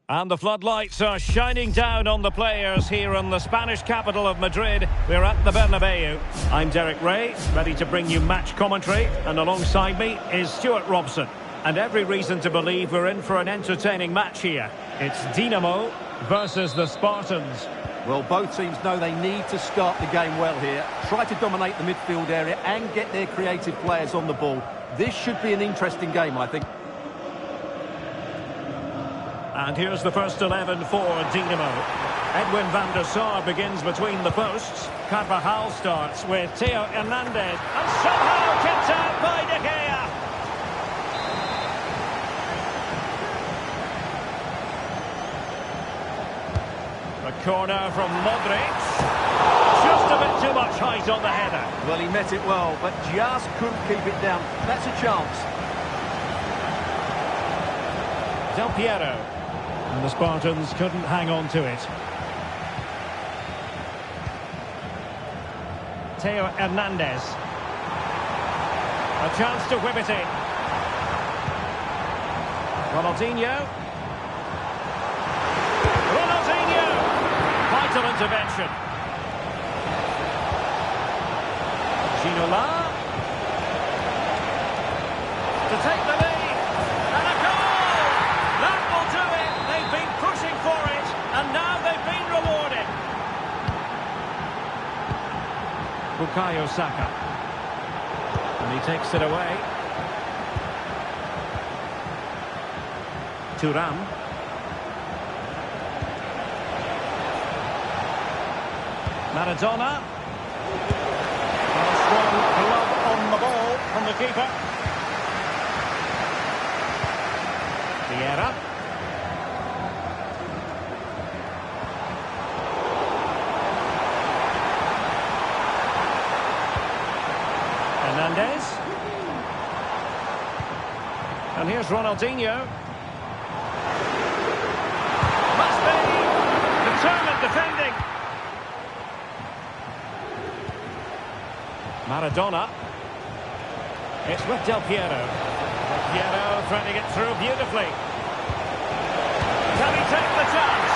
And the floodlights are shining down on the players here in the Spanish capital of Madrid. We're at the Bernabeu. I'm Derek Ray, ready to bring you match commentary. And alongside me is Stuart Robson. And every reason to believe we're in for an entertaining match here. It's Dinamo versus the Spartans. Well, both teams know they need to start the game well here. Try to dominate the midfield area and get their creative players on the ball. This should be an interesting game, I think. And here's the first 11 for Dinamo. Edwin van der Sar begins between the posts. Carvajal starts with Theo Hernandez. And somehow kept out by De Gea. A corner from Modric. Just a bit too much height on the header. Well, he met it well, but just couldn't keep it down. That's a chance. Del Piero. And the Spartans couldn't hang on to it. Theo Hernandez. A chance to whip it in. Ronaldinho. Vital intervention. Ginola. To take the lead. And a goal! That will do it. They've been pushing for it. And now they've been rewarded. Bukayo Saka. And he takes it away. Thuram. Maradona. A strong glove on the ball from the keeper. Vieira. Hernandez. And here's Ronaldinho. Must be determined defending. Maradona. It's with Del Piero. Del Piero threading it through beautifully. Can he take the chance?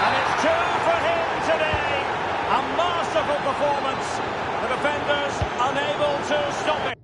And it's two for him today. A masterful performance. The defenders unable to stop it.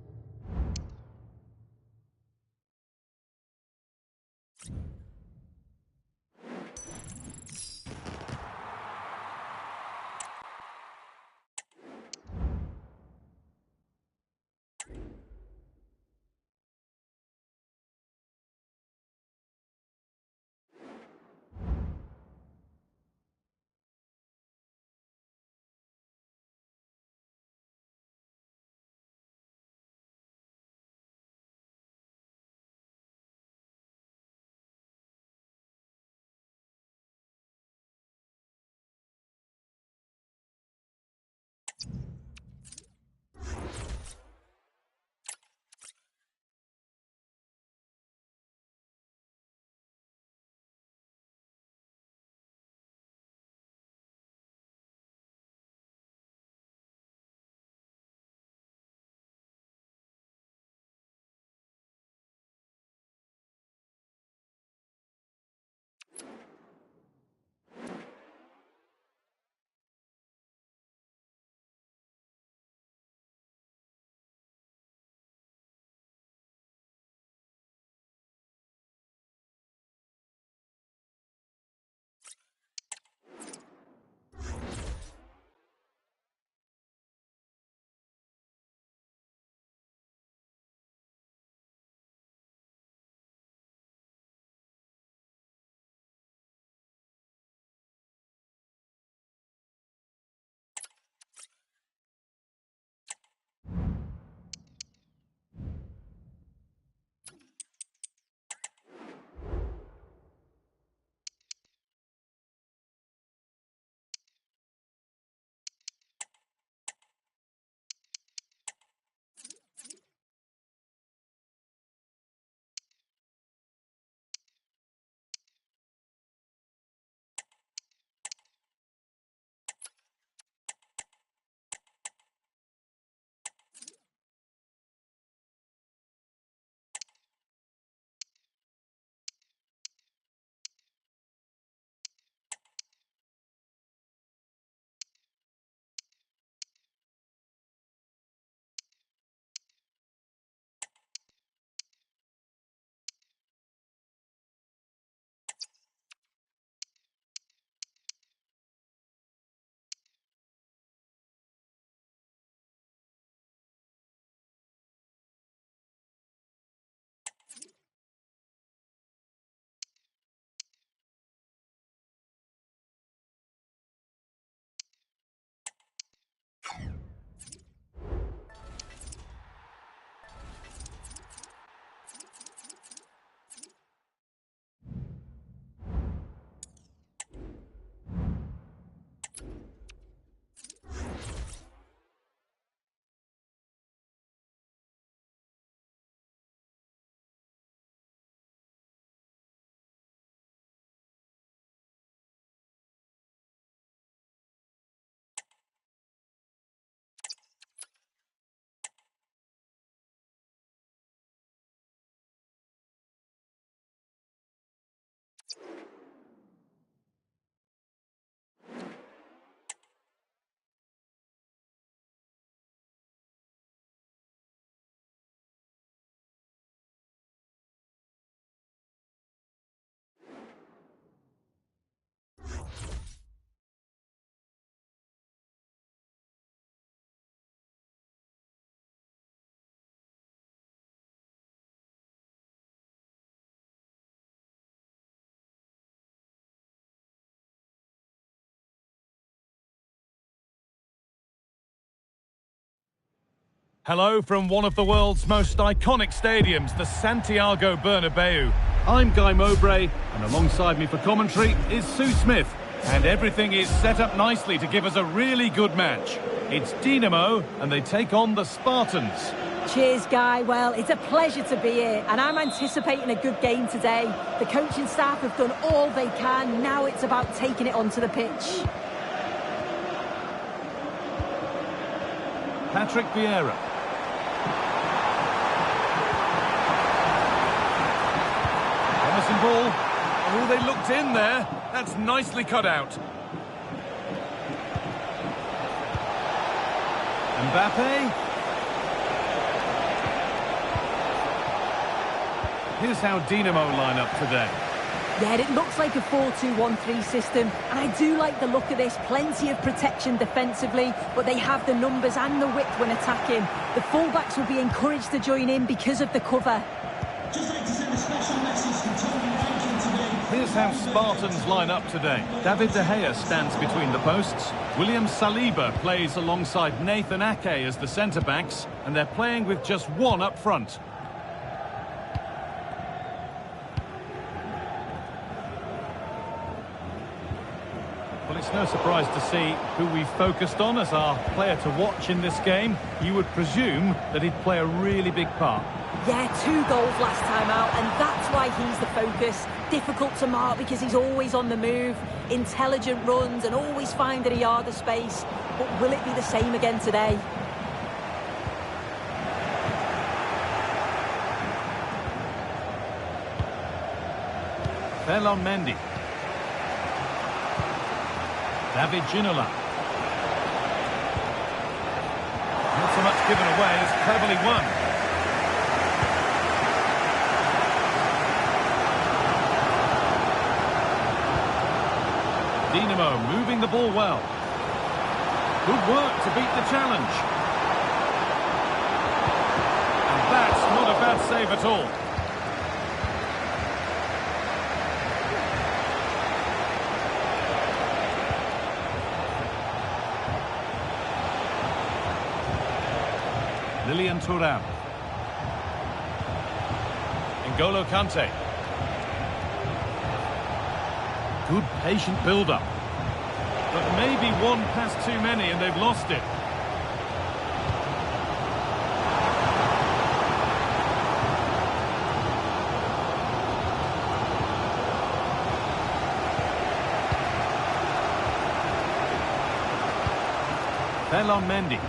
Hello from one of the world's most iconic stadiums, the Santiago Bernabeu. I'm Guy Mowbray, and alongside me for commentary is Sue Smith. And everything is set up nicely to give us a really good match. It's Dinamo, and they take on the Spartans. Cheers, Guy. Well, it's a pleasure to be here, and I'm anticipating a good game today. The coaching staff have done all they can. Now it's about taking it onto the pitch. Patrick Vieira. Promising ball. Oh, they looked in there. That's nicely cut out. Mbappe. Here's how Dinamo line up today. Yeah, it looks like a 4-2-1-3 system, and I do like the look of this. Plenty of protection defensively, but they have the numbers and the width when attacking. The fullbacks will be encouraged to join in because of the cover. Just like to send a special message to Tony Rankin today. Here's how Spartans line up today. David De Gea stands between the posts. William Saliba plays alongside Nathan Ake as the centre-backs, and they're playing with just one up front. Well, it's no surprise to see who we focused on as our player to watch in this game. You would presume that he'd play a really big part. Yeah, 2 goals last time out, and that's why he's the focus. Difficult to mark because he's always on the move. Intelligent runs and always finding a yard of space. But will it be the same again today? Ferland Mendy. David Ginola. Not so much given away as cleverly won. Dinamo moving the ball well. Good work to beat the challenge. And that's not a bad save at all. Lilian Thuram. N'Golo Kante. Good patient build-up. But maybe one pass too many and they've lost it. Ferland Mendy.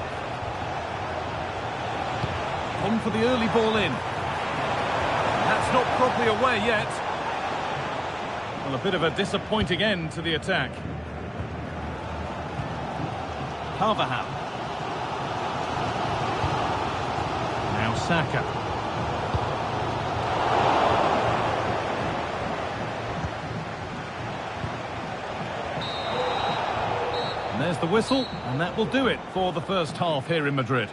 On for the early ball in. That's not properly away yet. Well, a bit of a disappointing end to the attack. Carvajal. Now Saka. And there's the whistle, and that will do it for the first half here in Madrid.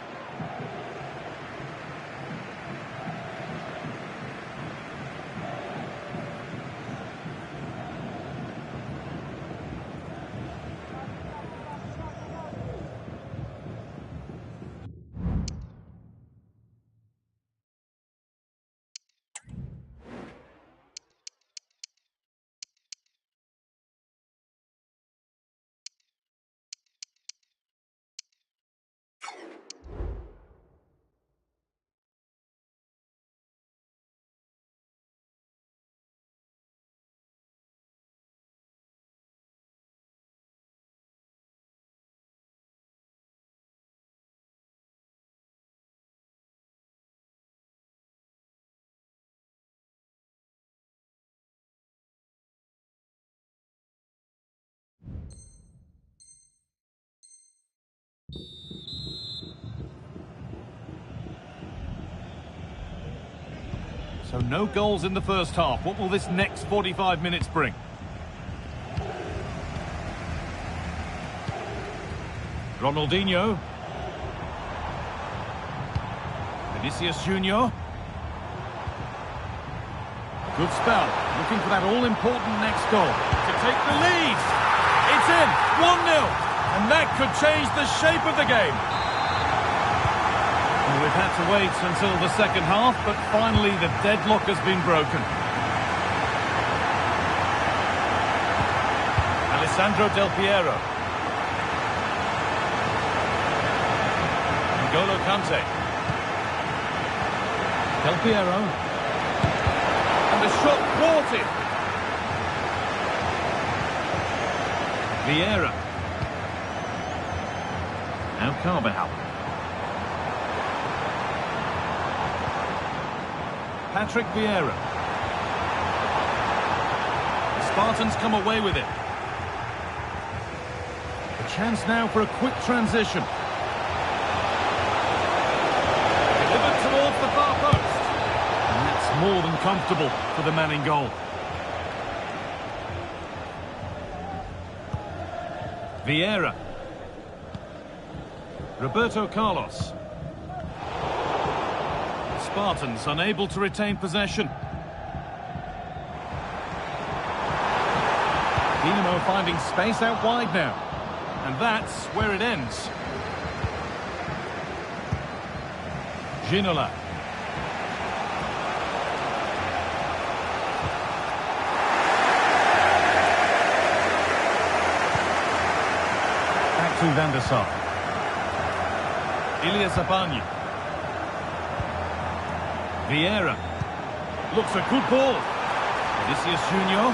So no goals in the first half. What will this next 45 minutes bring? Ronaldinho. Vinicius Junior. Good spell. Looking for that all-important next goal to take the lead. It's in. 1-0. And that could change the shape of the game. We've had to wait until the second half, but finally the deadlock has been broken. Alessandro Del Piero. N'Golo Kante. Del Piero. And the shot thwarted. Vieira. Now Carvajal. Patrick Vieira. The Spartans come away with it. A chance now for a quick transition. Delivered towards the far post. And that's more than comfortable for the man in goal. Vieira. Roberto Carlos. Spartans unable to retain possession. Dinamo finding space out wide now. And that's where it ends. Ginola. Back to Van der Sar. Ilya Zabani. Vieira. Looks a good ball. Vinicius Junior.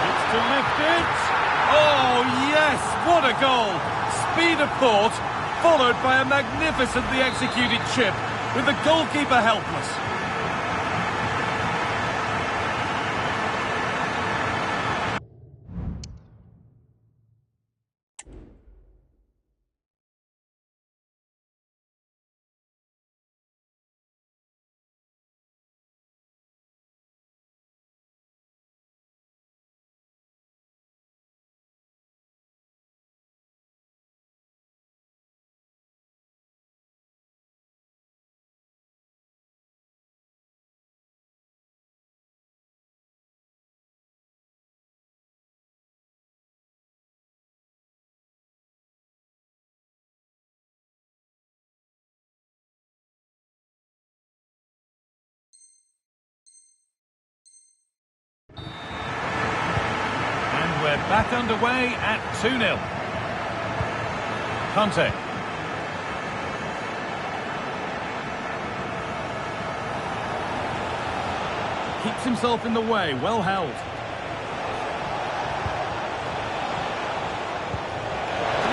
Looks to lift it. Oh, yes! What a goal! Speed of thought, followed by a magnificently executed chip, with the goalkeeper helpless. We're back underway at 2-0. Kante. Keeps himself in the way, well held.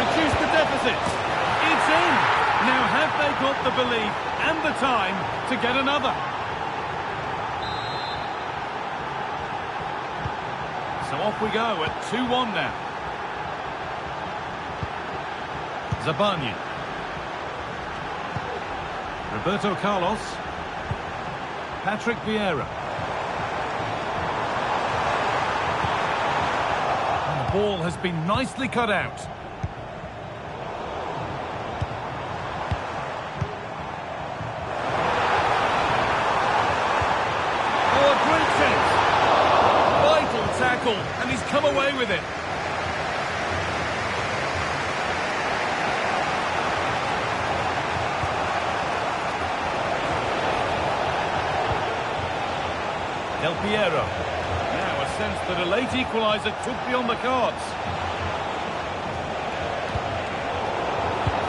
Reduce the deficit. It's in. Now have they got the belief and the time to get another? So off we go at 2-1 now. Zabani. Roberto Carlos. Patrick Vieira. And the ball has been nicely cut out. Oh, a great chance. Vital tackle, and he's come away with it. Del Piero. Now a sense that a late equaliser could be on the cards.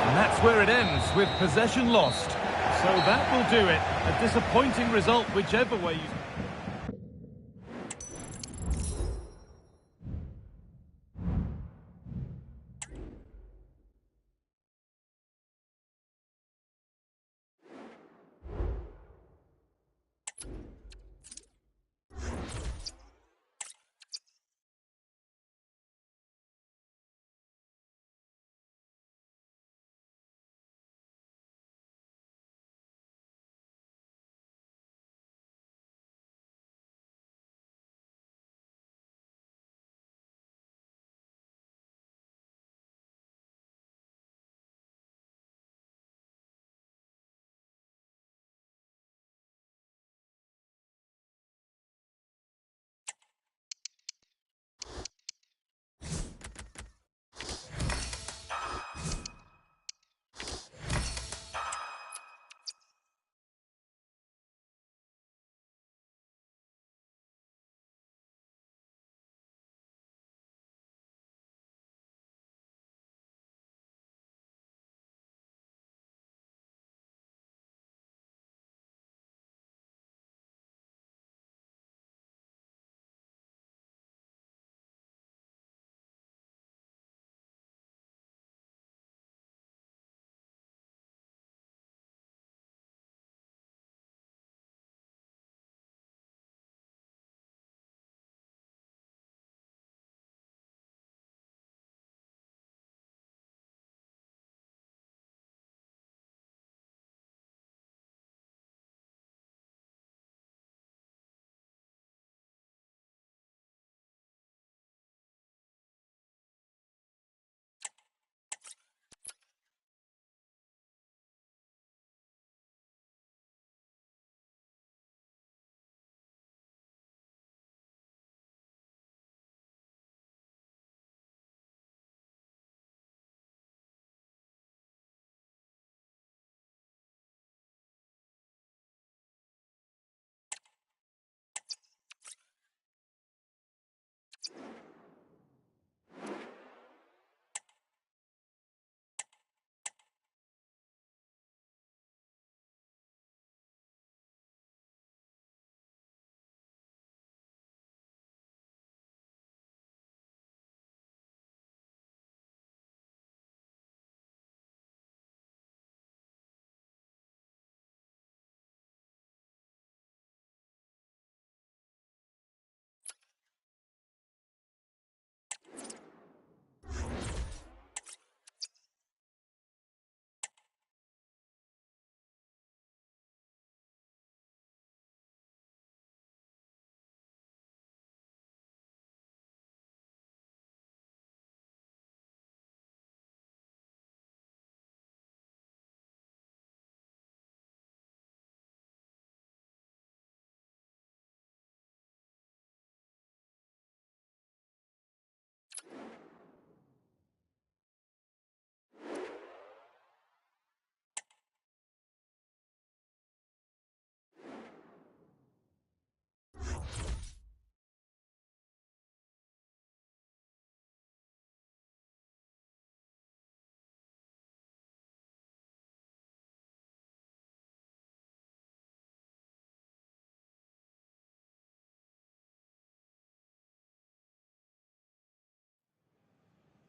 And that's where it ends, with possession lost. So that will do it. A disappointing result whichever way you...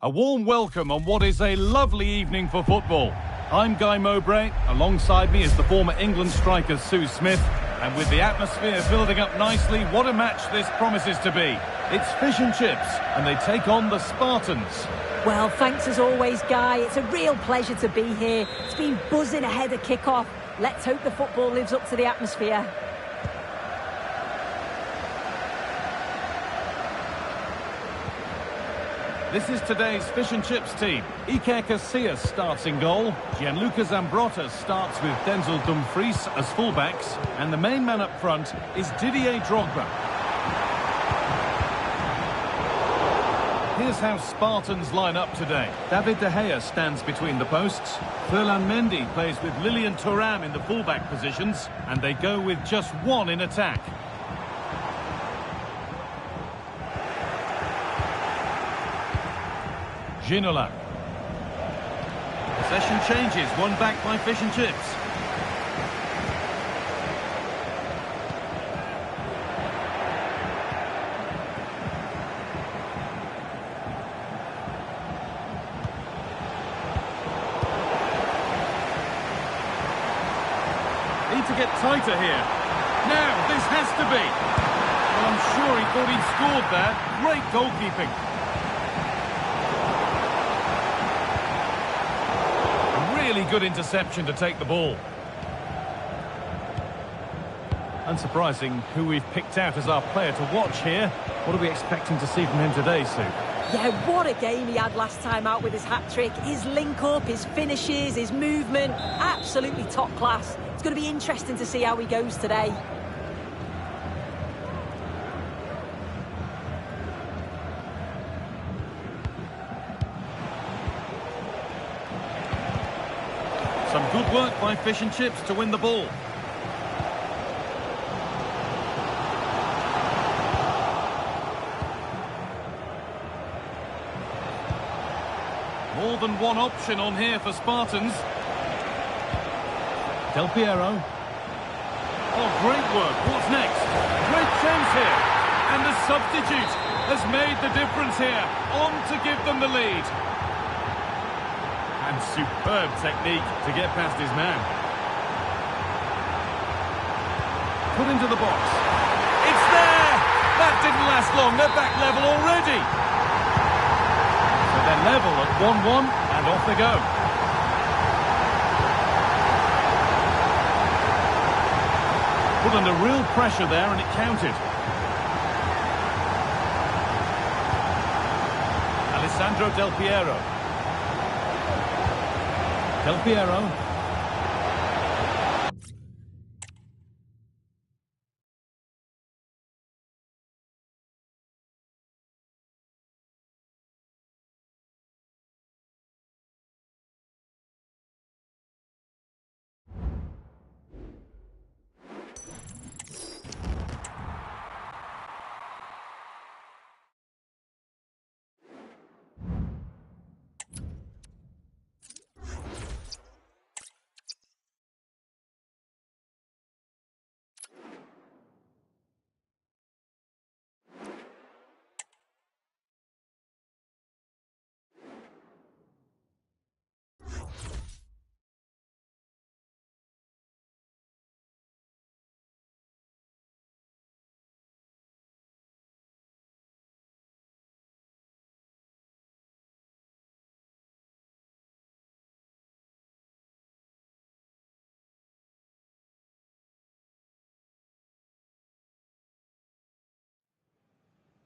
A warm welcome on what is a lovely evening for football. I'm Guy Mowbray. Alongside me is the former England striker Sue Smith. And with the atmosphere building up nicely, what a match this promises to be. It's fish and chips, and they take on the Spartans. Well, thanks as always, Guy. It's a real pleasure to be here. It's been buzzing ahead of kick-off. Let's hope the football lives up to the atmosphere. This is today's fish and chips team. Iker Casillas starts in goal. Gianluca Zambrotta starts with Denzel Dumfries as fullbacks. And the main man up front is Didier Drogba. Here's how Spartans line up today. David De Gea stands between the posts. Ferland Mendy plays with Lilian Thuram in the fullback positions. And they go with just one in attack. Ginola. Possession changes, one back by fish and chips. Need to get tighter here. Now, this has to be. Well, I'm sure he thought he'd scored there. Great goalkeeping. Really good interception to take the ball. Unsurprising who we've picked out as our player to watch here. What are we expecting to see from him today, Sue? Yeah, what a game he had last time out with his hat-trick. His link-up, his finishes, his movement, absolutely top class. It's going to be interesting to see how he goes today. Some good work by fish and chips to win the ball. More than one option on here for Spartans. Del Piero. Oh, great work. What's next? Great chance here. And the substitute has made the difference here. On to give them the lead. And superb technique to get past his man. Put into the box. It's there! That didn't last long. They're back level already. So they're level at 1-1 and off they go. Put under real pressure there and it counted. Alessandro Del Piero. Del Piero.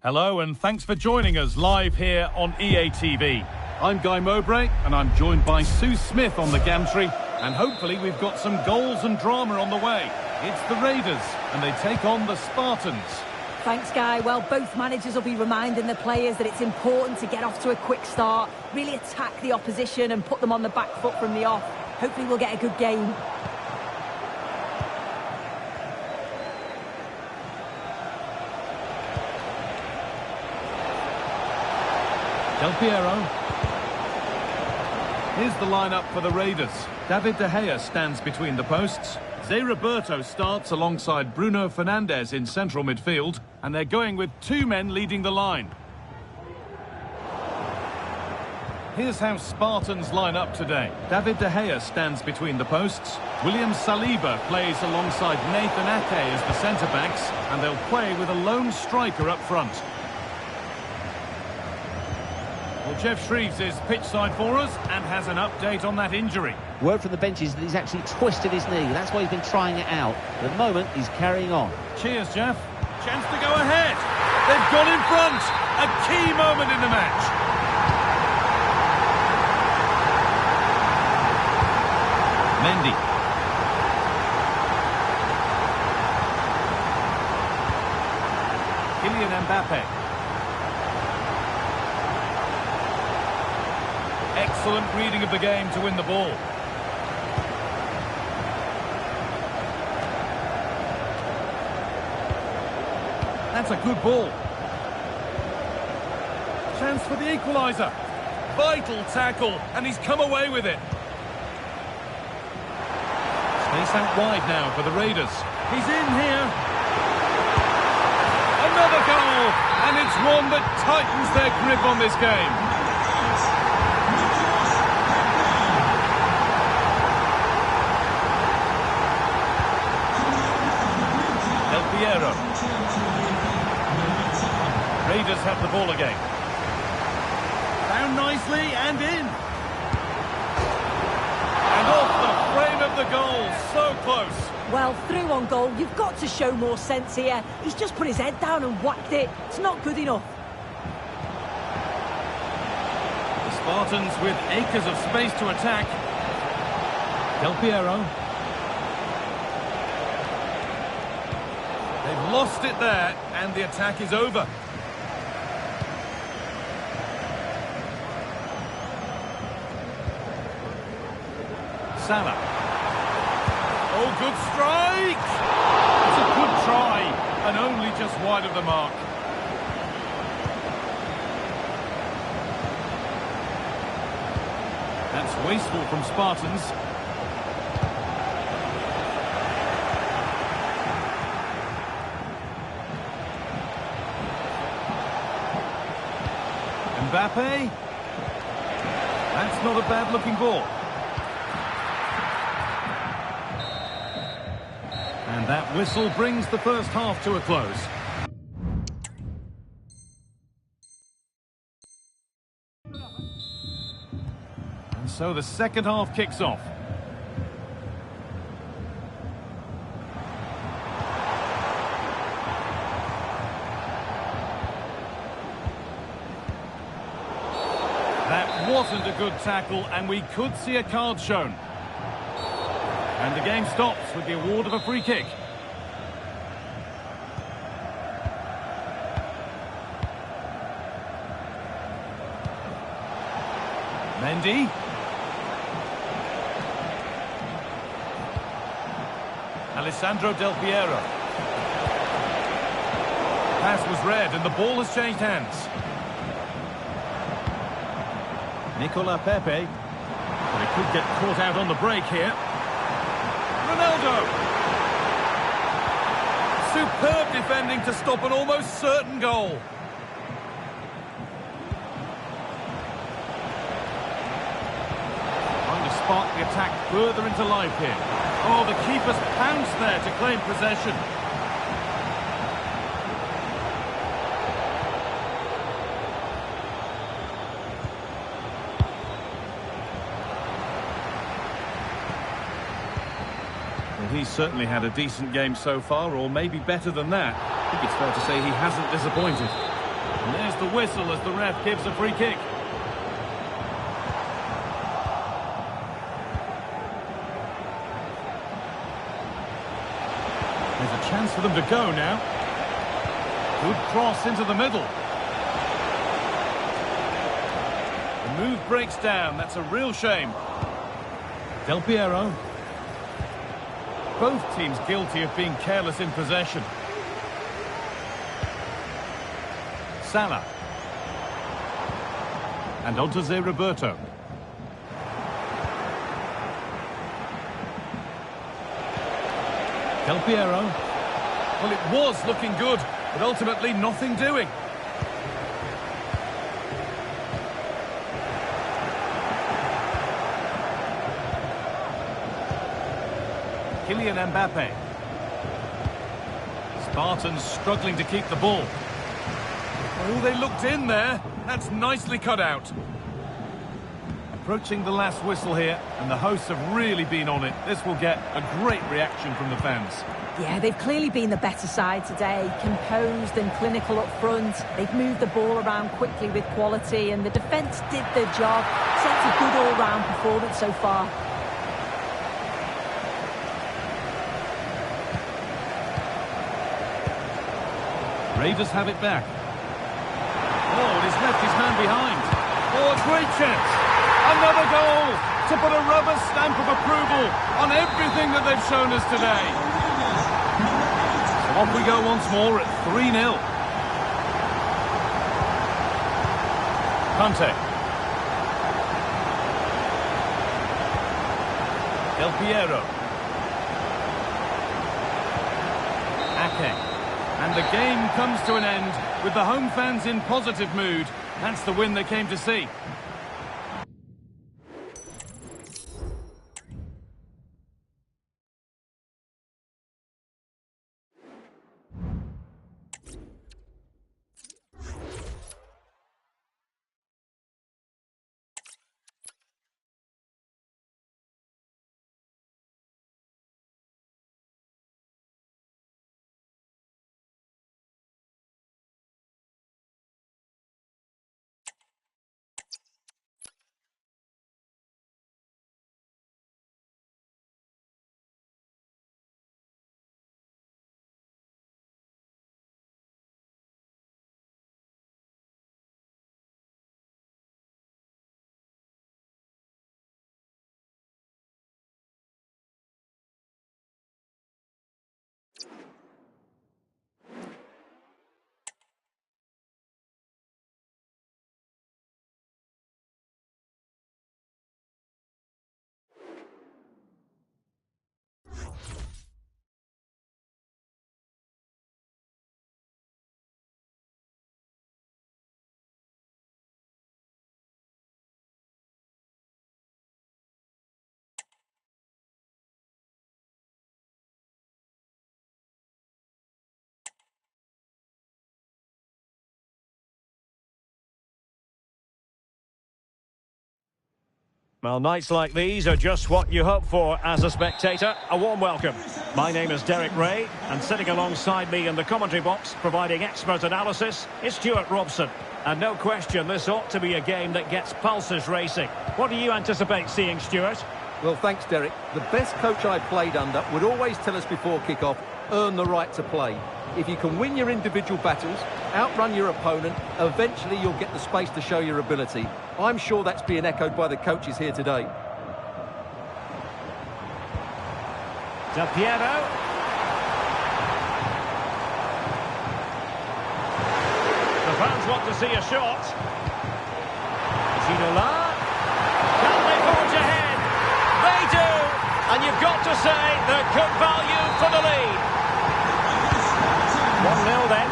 Hello and thanks for joining us live here on EA TV. I'm Guy Mowbray and I'm joined by Sue Smith on the gantry, and hopefully we've got some goals and drama on the way. It's the Raiders and they take on the Spartans. Thanks, Guy. Well, both managers will be reminding the players that it's important to get off to a quick start, really attack the opposition and put them on the back foot from the off. Hopefully we'll get a good game. Del Piero. Here's the lineup for the Raiders. David De Gea stands between the posts. Zé Roberto starts alongside Bruno Fernandes in central midfield, and they're going with two men leading the line. Here's how Spartans line up today. David De Gea stands between the posts. William Saliba plays alongside Nathan Ake as the centre-backs, and they'll play with a lone striker up front. Well, Jeff Shreves is pitchside for us and has an update on that injury. Word from the bench is that he's actually twisted his knee. That's why he's been trying it out. At the moment, he's carrying on. Cheers, Jeff. Chance to go ahead. They've gone in front. A key moment in the match. Mendy. Kylian Mbappe. Excellent reading of the game to win the ball. That's a good ball. Chance for the equaliser. Vital tackle, and he's come away with it. Space out wide now for the Raiders. He's in here. Another goal, and it's one that tightens their grip on this game. Piero. Raiders have the ball again. Down nicely and in. And off the frame of the goal. So close. Well, through on goal, you've got to show more sense here. He's just put his head down and whacked it. It's not good enough. The Spartans with acres of space to attack. Del Piero. They've lost it there, and the attack is over. Salah. Oh, good strike! It's a good try, and only just wide of the mark. That's wasteful from Spartans. Mbappe. That's not a bad-looking ball. And that whistle brings the first half to a close. And so the second half kicks off. That wasn't a good tackle, and we could see a card shown. And the game stops with the award of a free kick. Mendy. Alessandro Del Piero. Pass was read and the ball has changed hands. Nicola Pepe. But he could get caught out on the break here. Ronaldo. Superb defending to stop an almost certain goal. Trying to spark the attack further into life here. Oh, the keeper's pounced there to claim possession. He's certainly had a decent game so far, or maybe better than that. I think it's fair to say he hasn't disappointed. There's the whistle as the ref gives a free kick. There's a chance for them to go now. Good cross into the middle. The move breaks down. That's a real shame. Del Piero. Both teams guilty of being careless in possession. Salah. And on to Zé Roberto. Del Piero. Well, it was looking good, but ultimately nothing doing. Kylian Mbappe. Spartans struggling to keep the ball. Oh, they looked in there. That's nicely cut out. Approaching the last whistle here, and the hosts have really been on it. This will get a great reaction from the fans. Yeah, they've clearly been the better side today, composed and clinical up front. They've moved the ball around quickly with quality, and the defence did their job. Sets a good all-round performance so far. Raiders have it back. Oh, and he's left his man behind. Oh, a great chance. Another goal to put a rubber stamp of approval on everything that they've shown us today. So off we go once more at 3-0. Conte. Del Piero. Ake. And the game comes to an end with the home fans in positive mood. That's the win they came to see. Well, nights like these are just what you hope for as a spectator. A warm welcome. My name is Derek Ray, and sitting alongside me in the commentary box, providing expert analysis, is Stuart Robson. And no question, this ought to be a game that gets pulses racing. What do you anticipate seeing, Stuart? Well, thanks, Derek. The best coach I played under would always tell us before kick-off, earn the right to play. If you can win your individual battles, outrun your opponent, eventually you'll get the space to show your ability. I'm sure that's being echoed by the coaches here today. Del Piero. The fans want to see a shot. Ginola. Can they forge ahead? They do! And you've got to say they're good value for the lead. 1-0 then.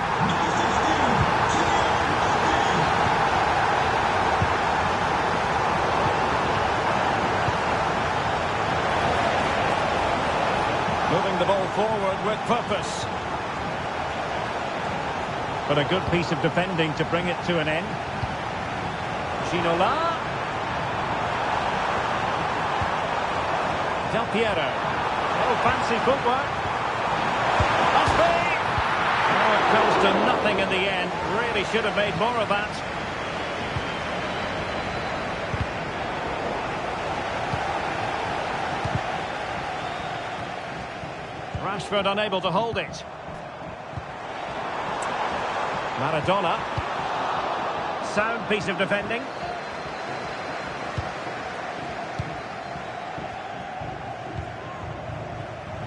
Moving the ball forward with purpose. But a good piece of defending to bring it to an end. Ginola. Del Piero. Oh, fancy footwork. Must be. Oh, comes to nothing in the end. Really should have made more of that. Rashford unable to hold it. Maradona. Sound piece of defending.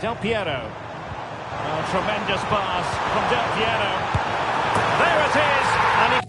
Del Piero. Oh, tremendous pass from Del Piero. There it is. And he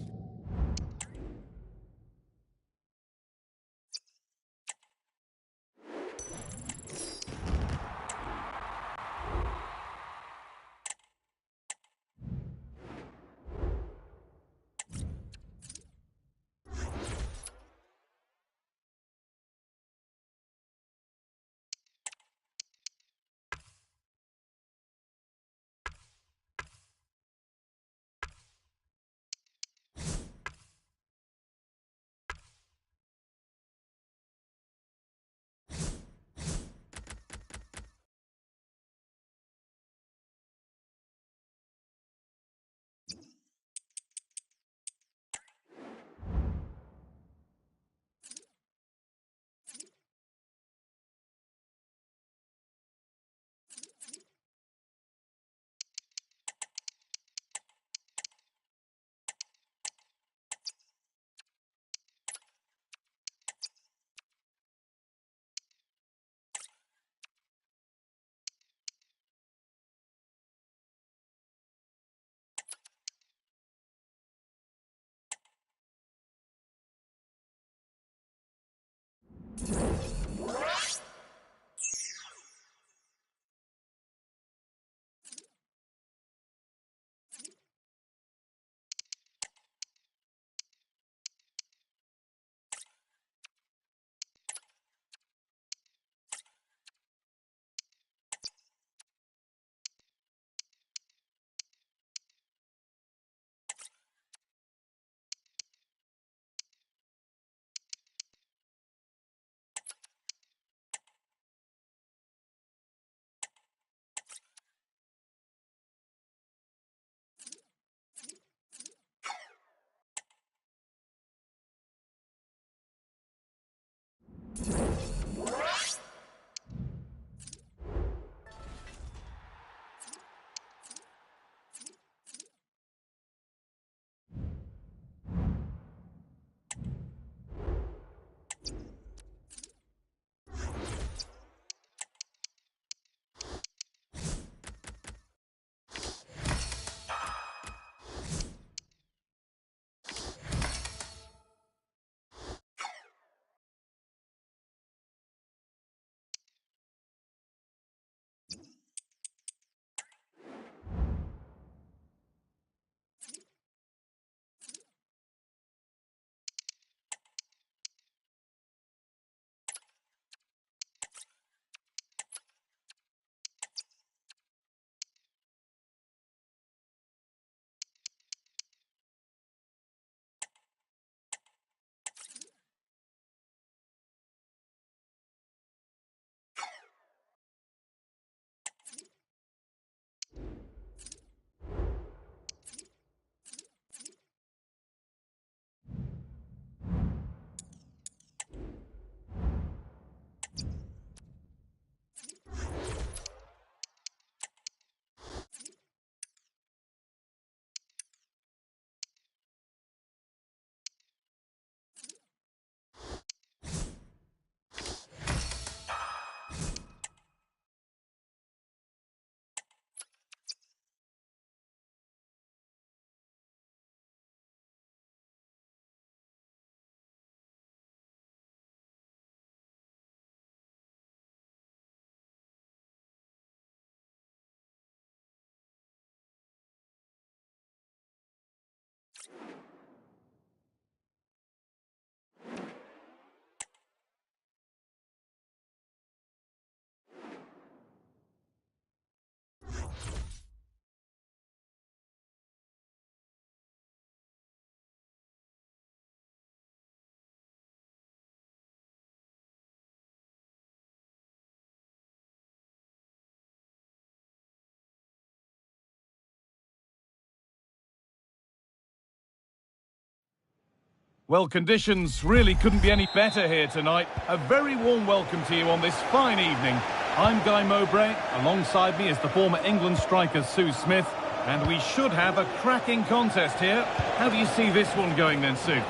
Well, conditions really couldn't be any better here tonight. A very warm welcome to you on this fine evening. I'm Guy Mowbray. Alongside me is the former England striker Sue Smith. And we should have a cracking contest here. How do you see this one going then, Sue?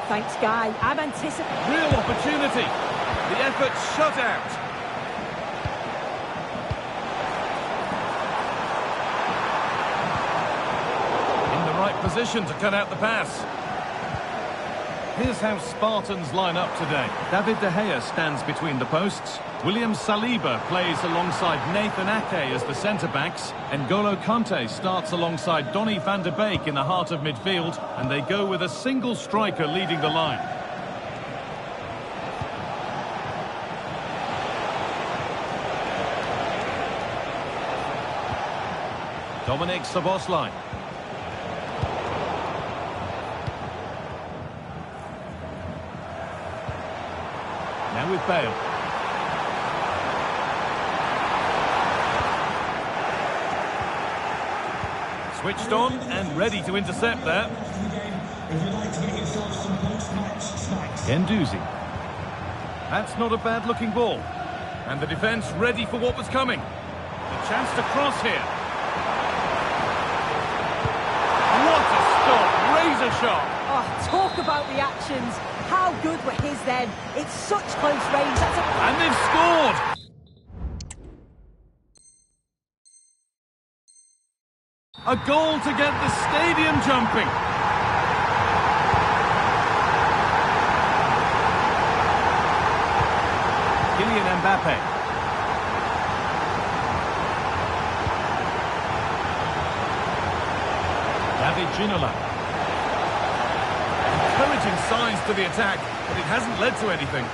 Thanks, Guy. I'm anticipating... Real opportunity. The effort shut out. In the right position to cut out the pass. Here's how Spartans line up today. David De Gea stands between the posts. William Saliba plays alongside Nathan Ake as the centre-backs. N'Golo Kante starts alongside Donny van der Beek in the heart of midfield. And they go with a single striker leading the line. Dominic Szoboszlai. Now with Bale. Switched on and ready to intercept there. Guendouzi. That's not a bad looking ball. And the defence ready for what was coming. A chance to cross here. What a stop! Razor sharp! Oh, talk about reactions. How good were his then? It's such close range. And they've scored! A goal to get the stadium jumping. Kylian Mbappe. David Ginola. Encouraging signs to the attack, but it hasn't led to anything.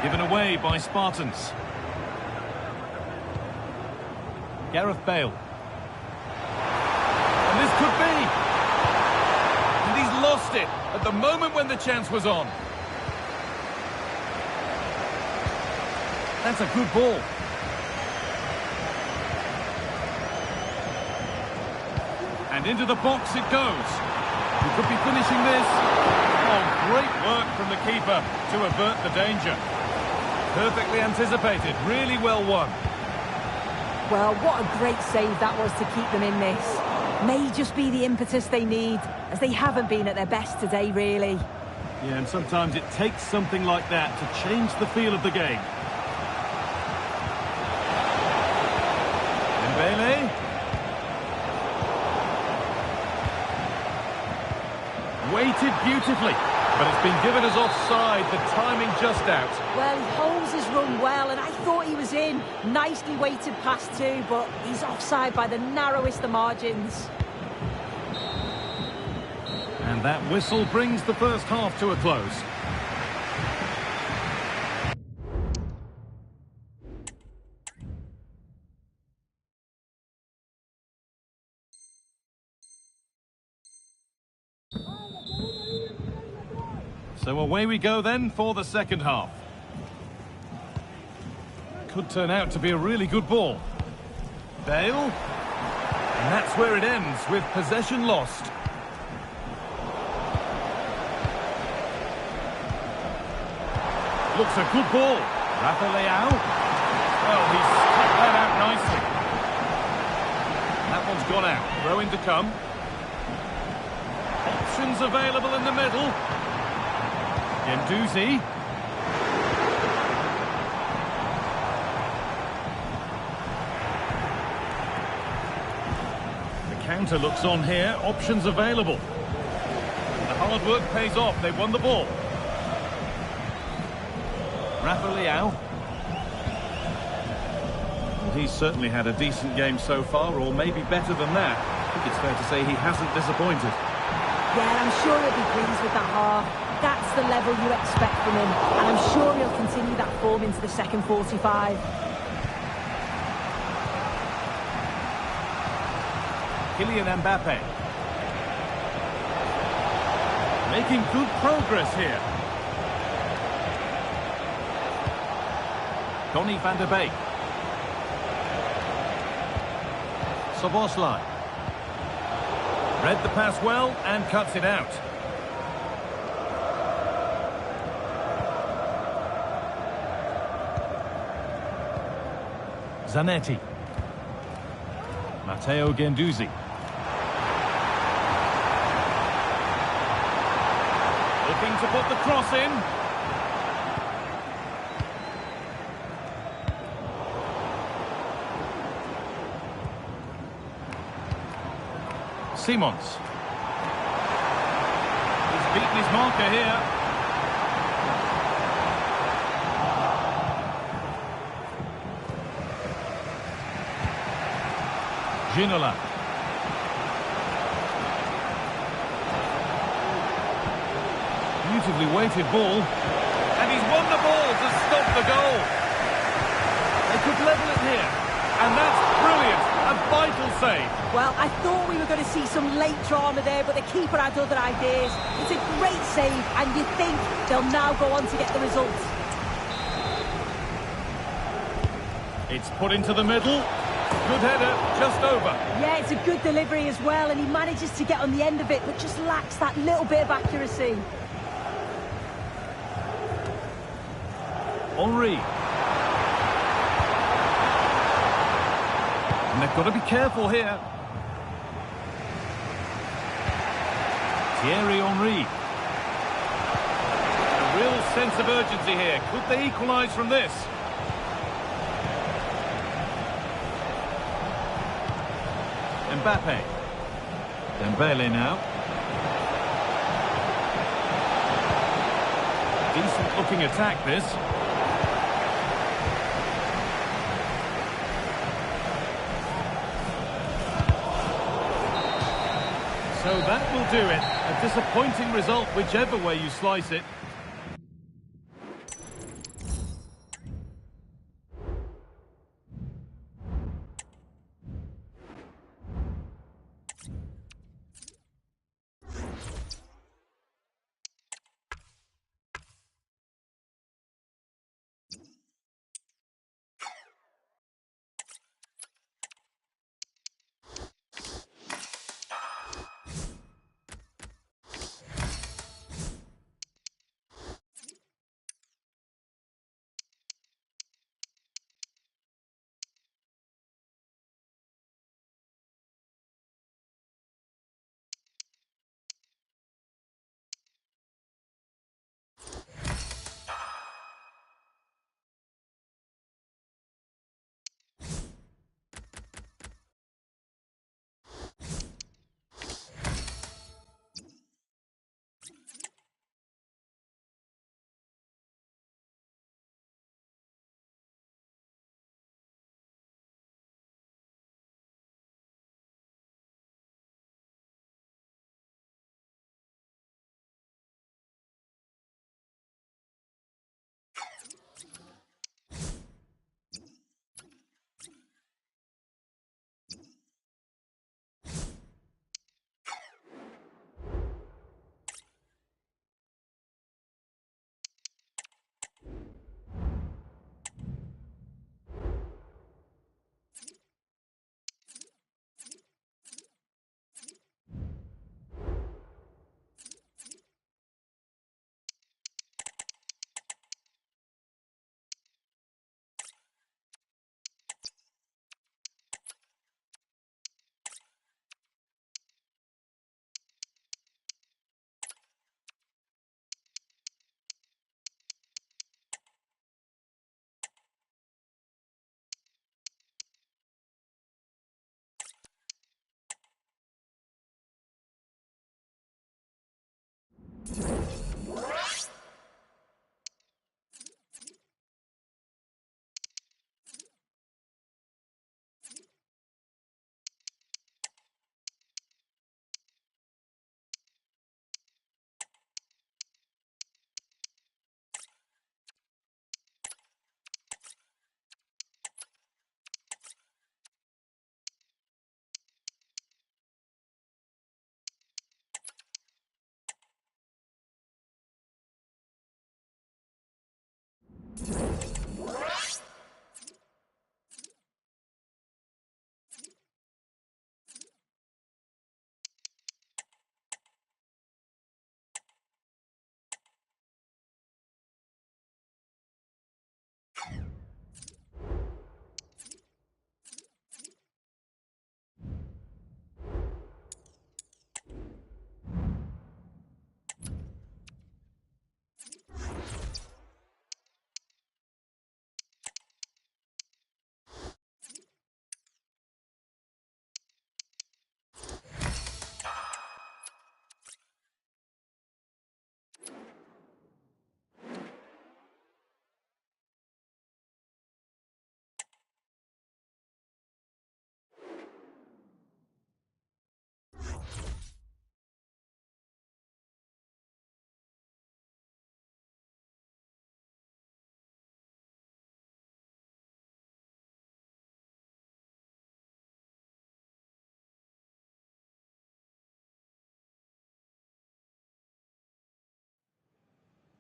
Given away by Spartans. Gareth Bale. And this could be. And he's lost it at the moment when the chance was on. That's a good ball. And into the box it goes. He could be finishing this. Oh, great work from the keeper to avert the danger. Perfectly anticipated, really well won. Well, what a great save that was to keep them in this. May just be the impetus they need, as they haven't been at their best today, really. Yeah, and sometimes it takes something like that to change the feel of the game. Dembele. Weighted beautifully. But it's been given as offside, the timing just out. Well, he holds his run well, and I thought he was in. Nicely weighted pass too, but he's offside by the narrowest of margins. And that whistle brings the first half to a close. So away we go then for the second half. Could turn out to be a really good ball. Bale. And that's where it ends, with possession lost. Looks a good ball. Rafa Leao. Well, he's cut that out nicely. That one's gone out. Throw in to come. Options available in the middle. Guendouzi. The counter looks on here. Options available. The hard work pays off. They won the ball. Rafa Leao. Well, he's certainly had a decent game so far, or maybe better than that. I think it's fair to say he hasn't disappointed. Yeah, I'm sure he'll be pleased with that half. That's the level you expect from him, and I'm sure he'll continue that form into the second 45. Kylian Mbappe. Making good progress here. Donny van der Beek. Soboslai. Read the pass well and cuts it out. Zanetti. Matteo Guendouzi. Looking to put the cross in. Simons. He's beaten his marker here. Ginola. Beautifully weighted ball. And he's won the ball to stop the goal. They could level it here. And that's brilliant. A vital save. Well, I thought we were going to see some late drama there, but the keeper had other ideas. It's a great save, and you think they'll now go on to get the result. It's put into the middle. Good header, just over. Yeah, it's a good delivery as well, and he manages to get on the end of it, but just lacks that little bit of accuracy. Henry. And they've got to be careful here. Thierry Henry. A real sense of urgency here. Could they equalise from this? Mbappe. Dembele now. Decent looking attack this. So that will do it. A disappointing result, whichever way you slice it.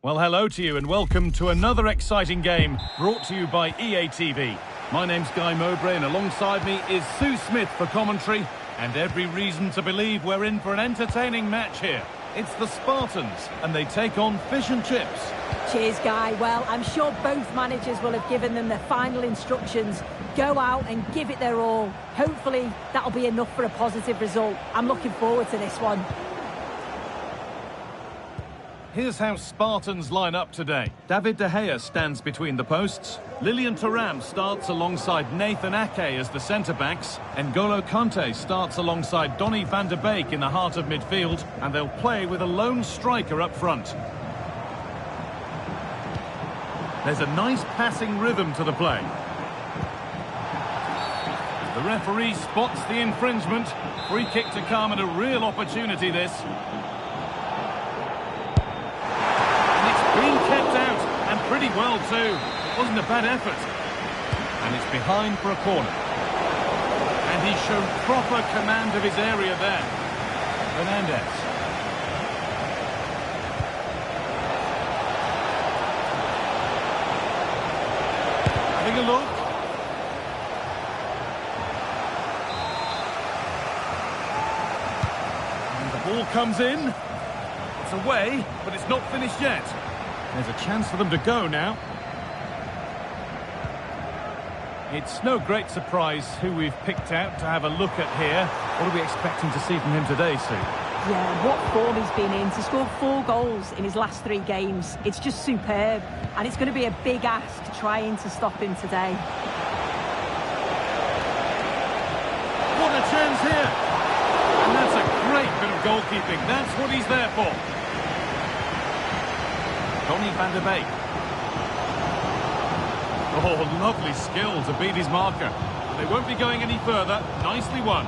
Well, hello to you and welcome to another exciting game brought to you by EA TV. My name's Guy Mowbray and alongside me is Sue Smith for commentary, and every reason to believe we're in for an entertaining match here. It's the Spartans and they take on Fish and Chips. Cheers, Guy. Well, I'm sure both managers will have given them their final instructions. Go out and give it their all. Hopefully, that'll be enough for a positive result. I'm looking forward to this one. Here's how Spartans line up today. David De Gea stands between the posts. Lilian Thuram starts alongside Nathan Ake as the centre-backs. N'Golo Kante starts alongside Donny van der Beek in the heart of midfield. And they'll play with a lone striker up front. There's a nice passing rhythm to the play. The referee spots the infringement. Free kick to come and a real opportunity this. Being kept out, and pretty well too. Wasn't a bad effort. And it's behind for a corner. And he's shown proper command of his area there. Fernandez. Having a look. And the ball comes in. It's away, but it's not finished yet. There's a chance for them to go now. It's no great surprise who we've picked out to have a look at here. What are we expecting to see from him today, Sue? Yeah, what form he's been in. To score 4 goals in his last 3 games. It's just superb. And it's going to be a big ask trying to stop him today. What a chance here! And that's a great bit of goalkeeping. That's what he's there for. Donny van der Beek. Oh, lovely skill to beat his marker. They won't be going any further. Nicely won.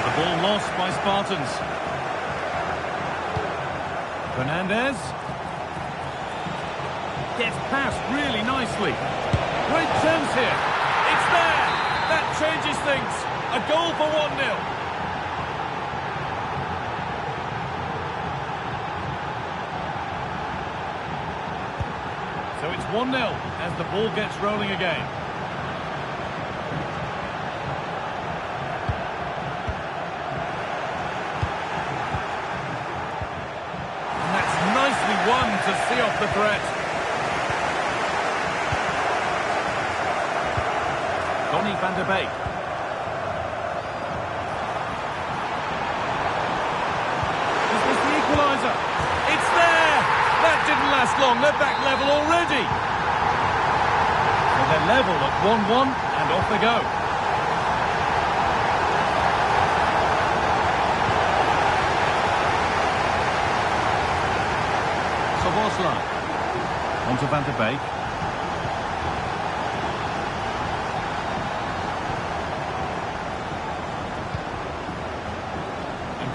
The ball lost by Spartans. Fernandez. Gets past really nicely. Great chance here. It's there. That changes things. A goal for 1-0. So it's 1-0 as the ball gets rolling again. And that's nicely won to see off the threat. Donny van der Beek. Is this the equaliser? It's there! That didn't last long. They're back level already. So they're level at 1-1 and off they go. Szoboszlai. On to van der Beek.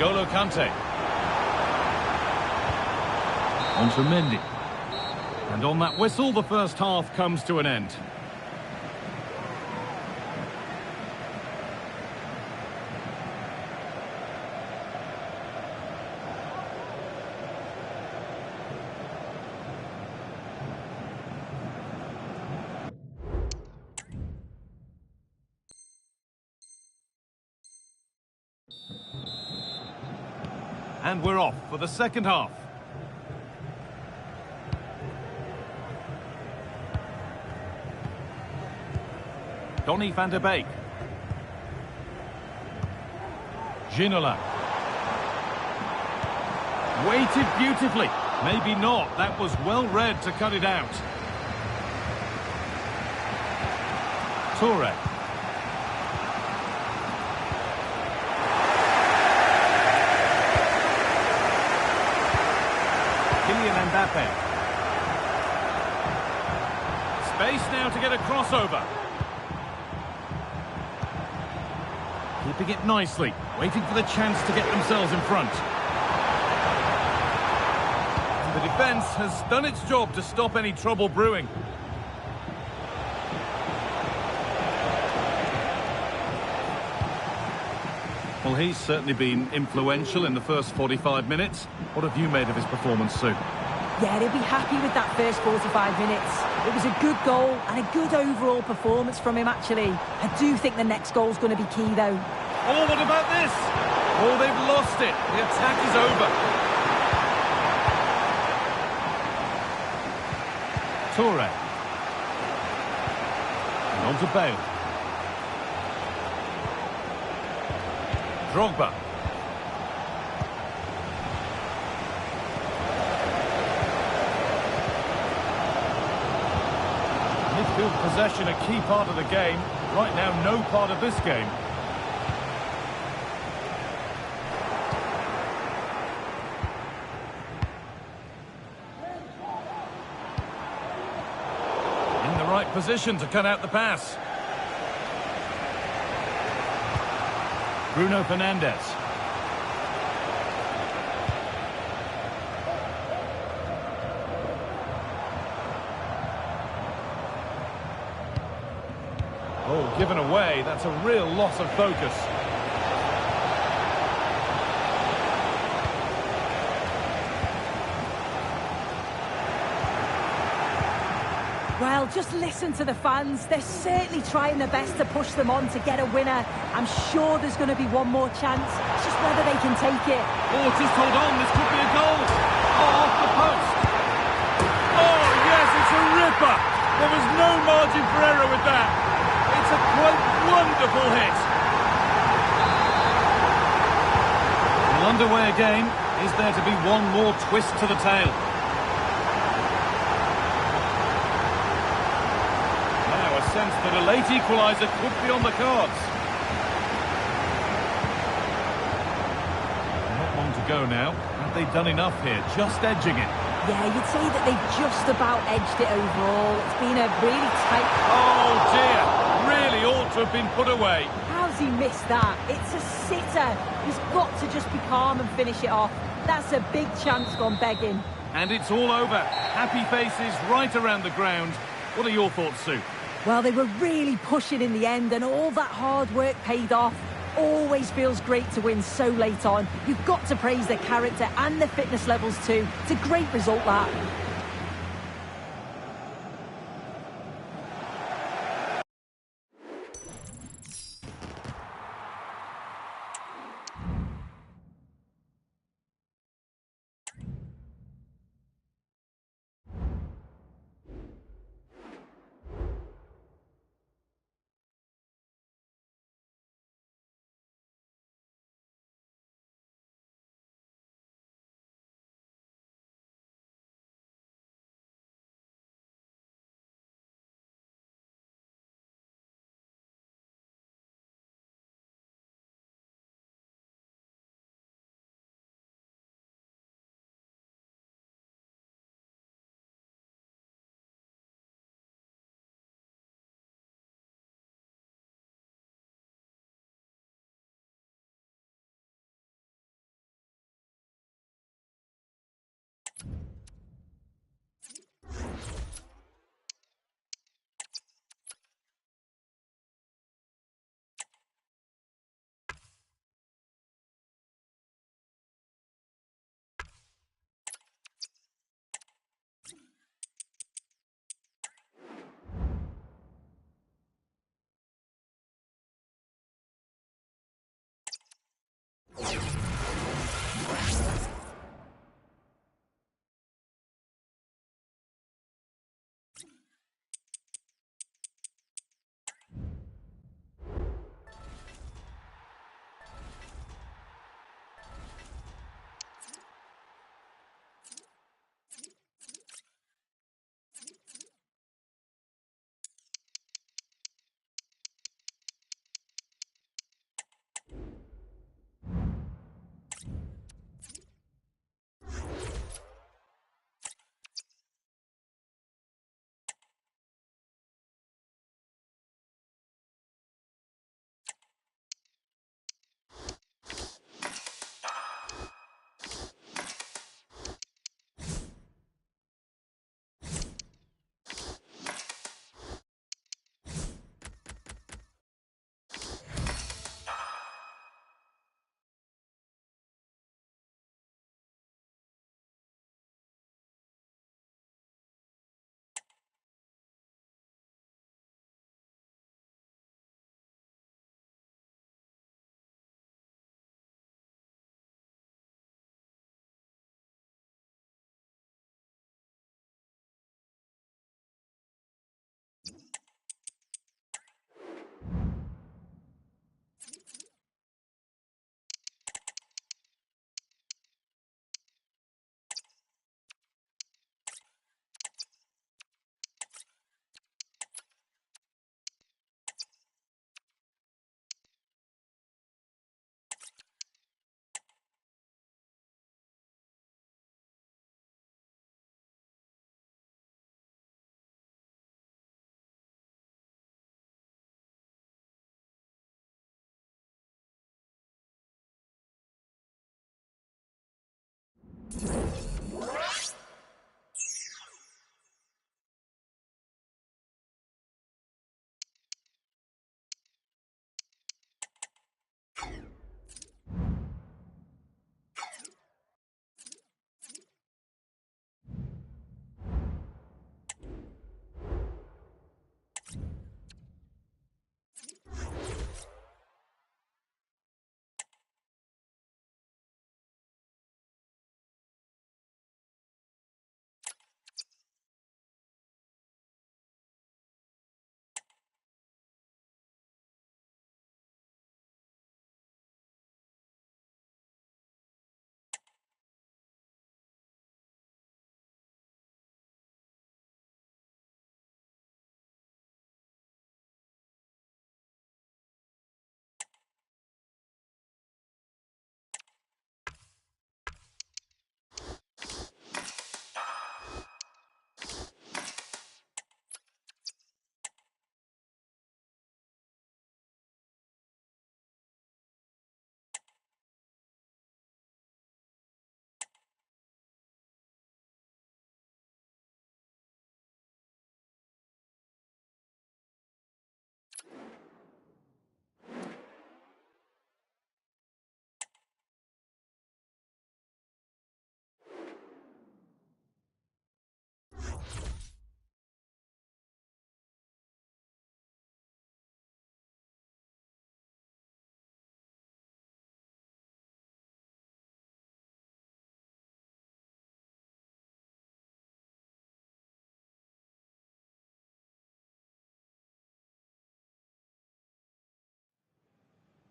N'Golo Kante. On to Mendy. And on that whistle, the first half comes to an end. And we're off for the second half. Donny van der Beek. Ginola. Waited beautifully. Maybe not. That was well read to cut it out. Toure. Kylian Mbappe. Space now to get a crossover. Keeping it nicely, waiting for the chance to get themselves in front. And the defence has done its job to stop any trouble brewing. Well, he's certainly been influential in the first 45 minutes. What have you made of his performance, Sue? Yeah, they'll be happy with that first 45 minutes. It was a good goal and a good overall performance from him, actually. I do think the next goal's going to be key, though. Oh, what about this? Oh, they've lost it. The attack is over. Toure. And on to Bale. Drogba. Midfield possession a key part of the game. Right now, no part of this game. In the right position to cut out the pass. Bruno Fernandes. Oh, given away. That's a real loss of focus. Well, just listen to the fans. They're certainly trying their best to push them on to get a winner. I'm sure there's going to be one more chance. It's just whether they can take it. Oh, just hold on. This could be a goal. Oh, off the post. Oh, yes, it's a ripper. There was no margin for error with that. It's a quite wonderful hit. Well, underway again. Is there to be one more twist to the tail? Sense that a late equaliser could be on the cards. Not long to go now. Have they done enough here? Just edging it. Yeah, you'd say that they've just about edged it overall. It's been a really tight... Oh dear! Really ought to have been put away. How's he missed that? It's a sitter. He's got to just be calm and finish it off. That's a big chance gone begging. And it's all over. Happy faces right around the ground. What are your thoughts, Sue? Well, they were really pushing in the end and all that hard work paid off. Always feels great to win so late on. You've got to praise their character and their fitness levels too. It's a great result, that.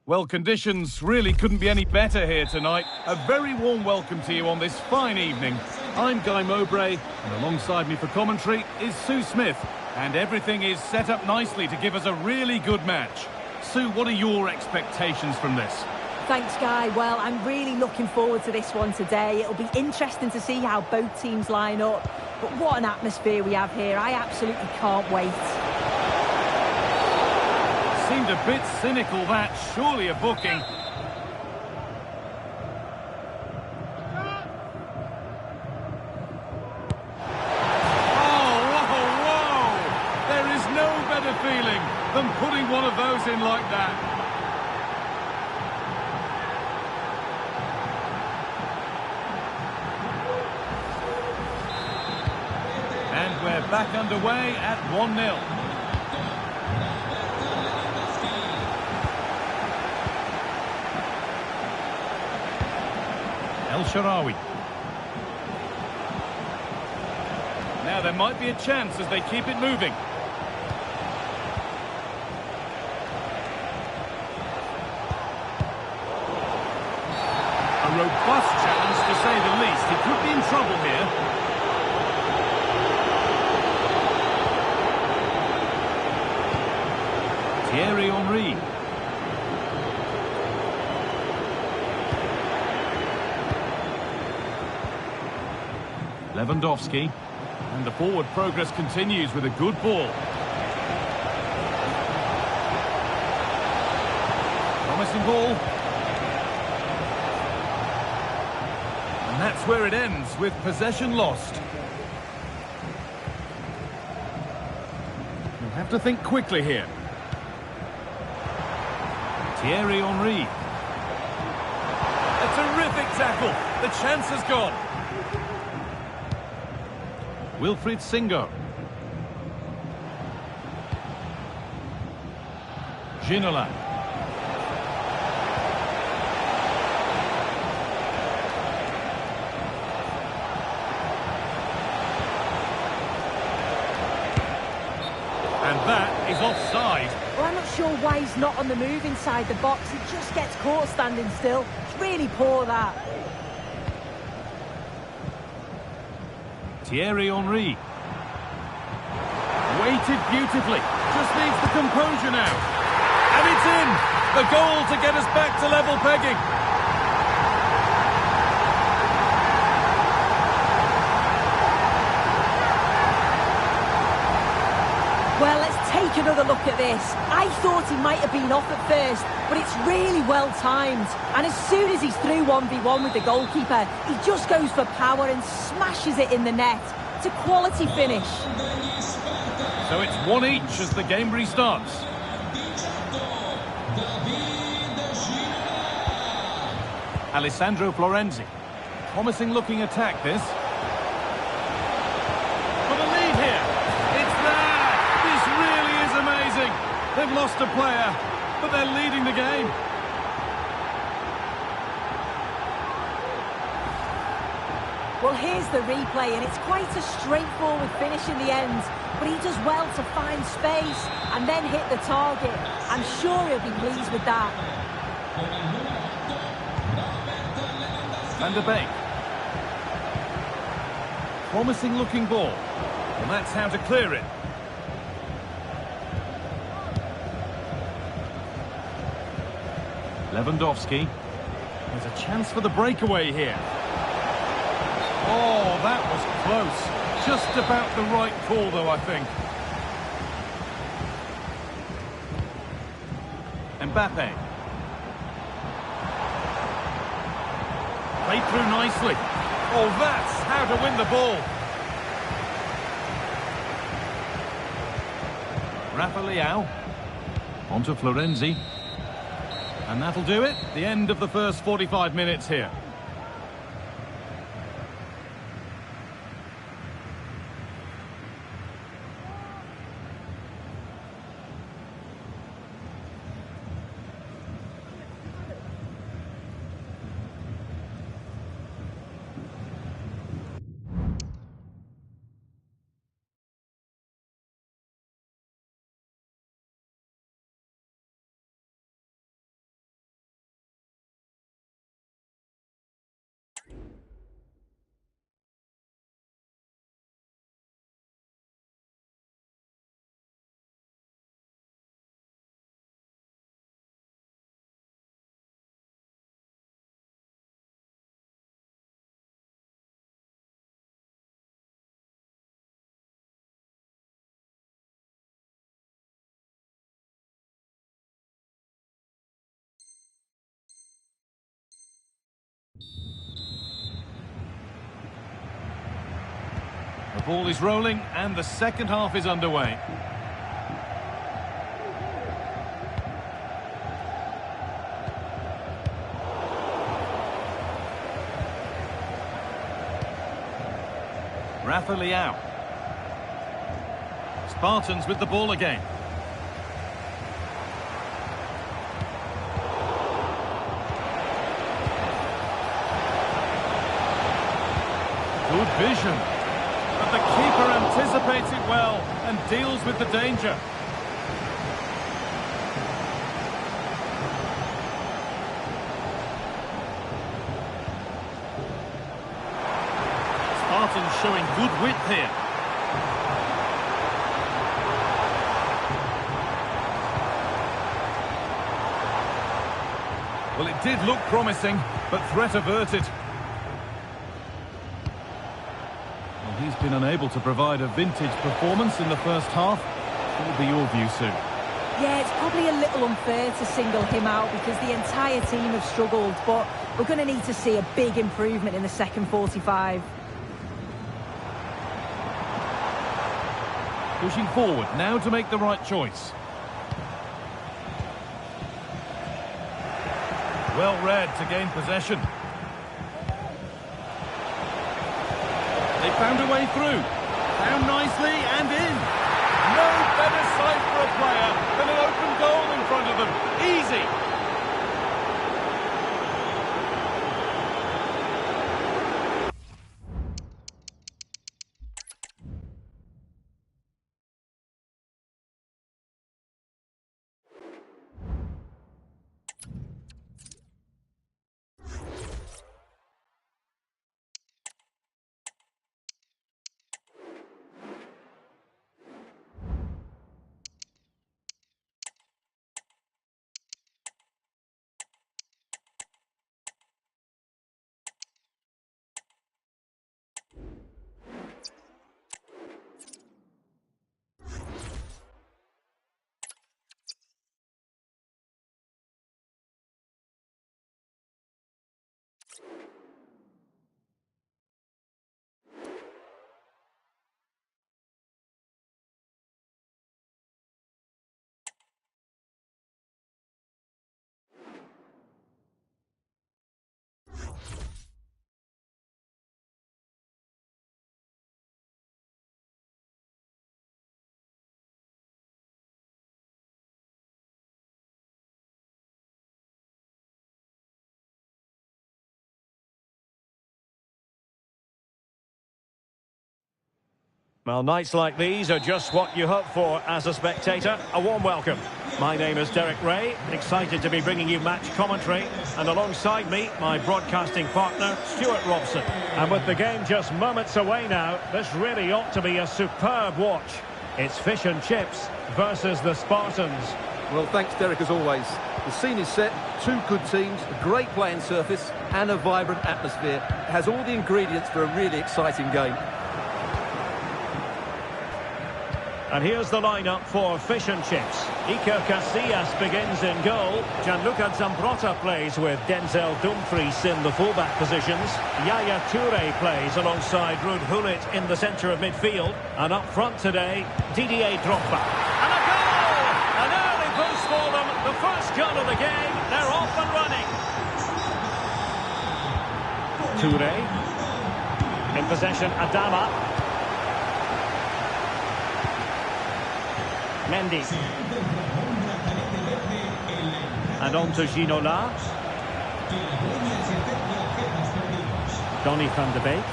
Well, conditions really couldn't be any better here tonight. A very warm welcome to you on this fine evening. I'm Guy Mowbray, and alongside me for commentary is Sue Smith. And everything is set up nicely to give us a really good match. Sue, what are your expectations from this? Thanks, Guy. Well, I'm really looking forward to this one today. It'll be interesting to see how both teams line up. But what an atmosphere we have here. I absolutely can't wait. Seemed a bit cynical, that. Surely a booking. Oh, whoa! There is no better feeling than putting one of those in like that. And we're back underway at 1-0. El Shaarawy. Now there might be a chance as they keep it moving. A robust challenge to say the least. He could be in trouble here. Thierry Henry. Lewandowski, and the forward progress continues with a good ball. Promising ball. And that's where it ends, with possession lost. You'll have to think quickly here. Thierry Henry. A terrific tackle. The chance has gone. Wilfried Singo. Ginola. And that is offside. Well, I'm not sure why he's not on the move inside the box. He just gets caught standing still. It's really poor, that. Thierry Henry. Weighted beautifully. Just needs the composure now. And it's in! The goal to get us back to level pegging. Well, let's take another look at this. I thought he might have been off at first, but it's really well timed. And as soon as he's through 1v1 with the goalkeeper, he just goes for power and smashes it in the net. It's a quality finish. So it's 1 each as the game restarts. Alessandro Florenzi. Promising looking attack, this. For the lead here. It's there! This really is amazing. They've lost a player, but they're leading the game. Well, here's the replay, and it's quite a straightforward finish in the end. But he does well to find space and then hit the target. I'm sure he'll be pleased with that. Van der Beek. Promising looking ball. And that's how to clear it. Lewandowski. There's a chance for the breakaway here. Oh, that was close. Just about the right call, though, I think. Mbappe. Played through nicely. Oh, that's how to win the ball. Rafa Leao. On to Florenzi. And that'll do it. The end of the first 45 minutes here. The ball is rolling and the second half is underway. Rafa Leao. Spartans with the ball again. Good vision. But the keeper anticipates it well and deals with the danger. Spartans showing good width here. Well, it did look promising, but threat averted. Well, he's been unable to provide a vintage performance in the first half. What will be your view, Sue? Yeah, it's probably a little unfair to single him out because the entire team have struggled, but we're going to need to see a big improvement in the second 45. Pushing forward, now to make the right choice. Well read to gain possession. They found a way through. Found nicely and in. No better sight for a player than an open goal in front of them. Easy. Well, nights like these are just what you hope for as a spectator. A warm welcome. My name is Derek Ray, excited to be bringing you match commentary. And alongside me, my broadcasting partner, Stuart Robson. And with the game just moments away now, this really ought to be a superb watch. It's fish and chips versus the Spartans. Well, thanks, Derek, as always. The scene is set, two good teams, a great playing surface and a vibrant atmosphere. It has all the ingredients for a really exciting game. And here's the lineup for fish and chips. Iker Casillas begins in goal. Gianluca Zambrotta plays with Denzel Dumfries in the fullback positions. Yaya Toure plays alongside Ruud Gullit in the centre of midfield. And up front today, Didier Drogba. And a goal! An early boost for them. The first goal of the game. They're off and running. Toure. In possession, Adama. Mendy. And on to Ginola. Donny van de Beek.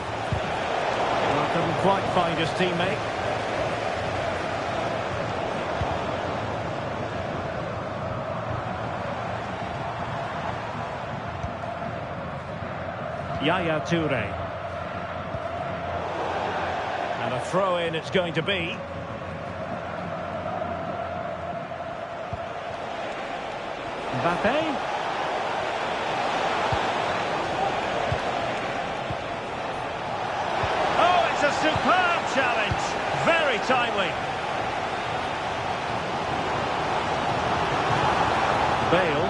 Well, couldn't quite find his teammate. Yaya Toure. And a throw-in it's going to be. Mbappe. Oh, it's a superb challenge. Very timely. Bale.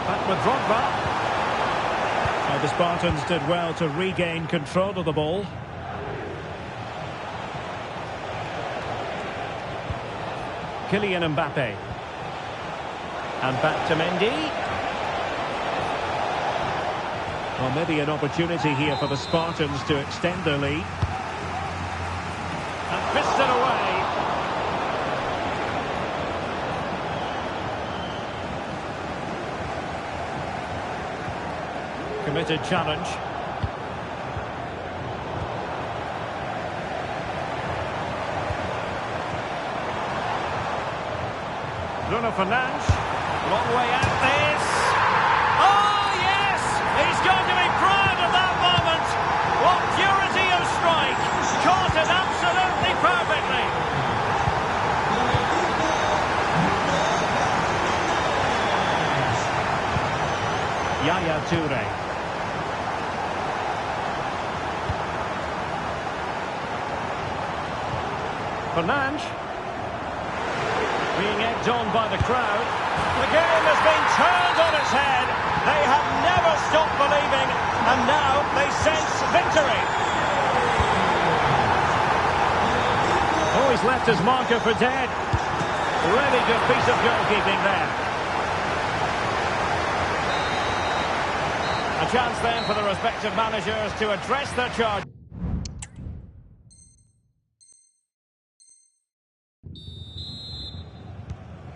Back with Drogba. The Spartans did well to regain control of the ball. Kylian Mbappe. And back to Mendy. Well, maybe an opportunity here for the Spartans to extend their lead. And fisted away. Committed challenge. Bruno Fernandes, long way out this. Oh yes, he's going to be proud of that moment. What purity of strike, caught it absolutely perfectly. Yaya Toure. Fernandes. Being egged on by the crowd. The game has been turned on its head. They have never stopped believing, and now they sense victory. Oh, he's left his marker for dead. Really good piece of goalkeeping there. A chance then for the respective managers to address their charge.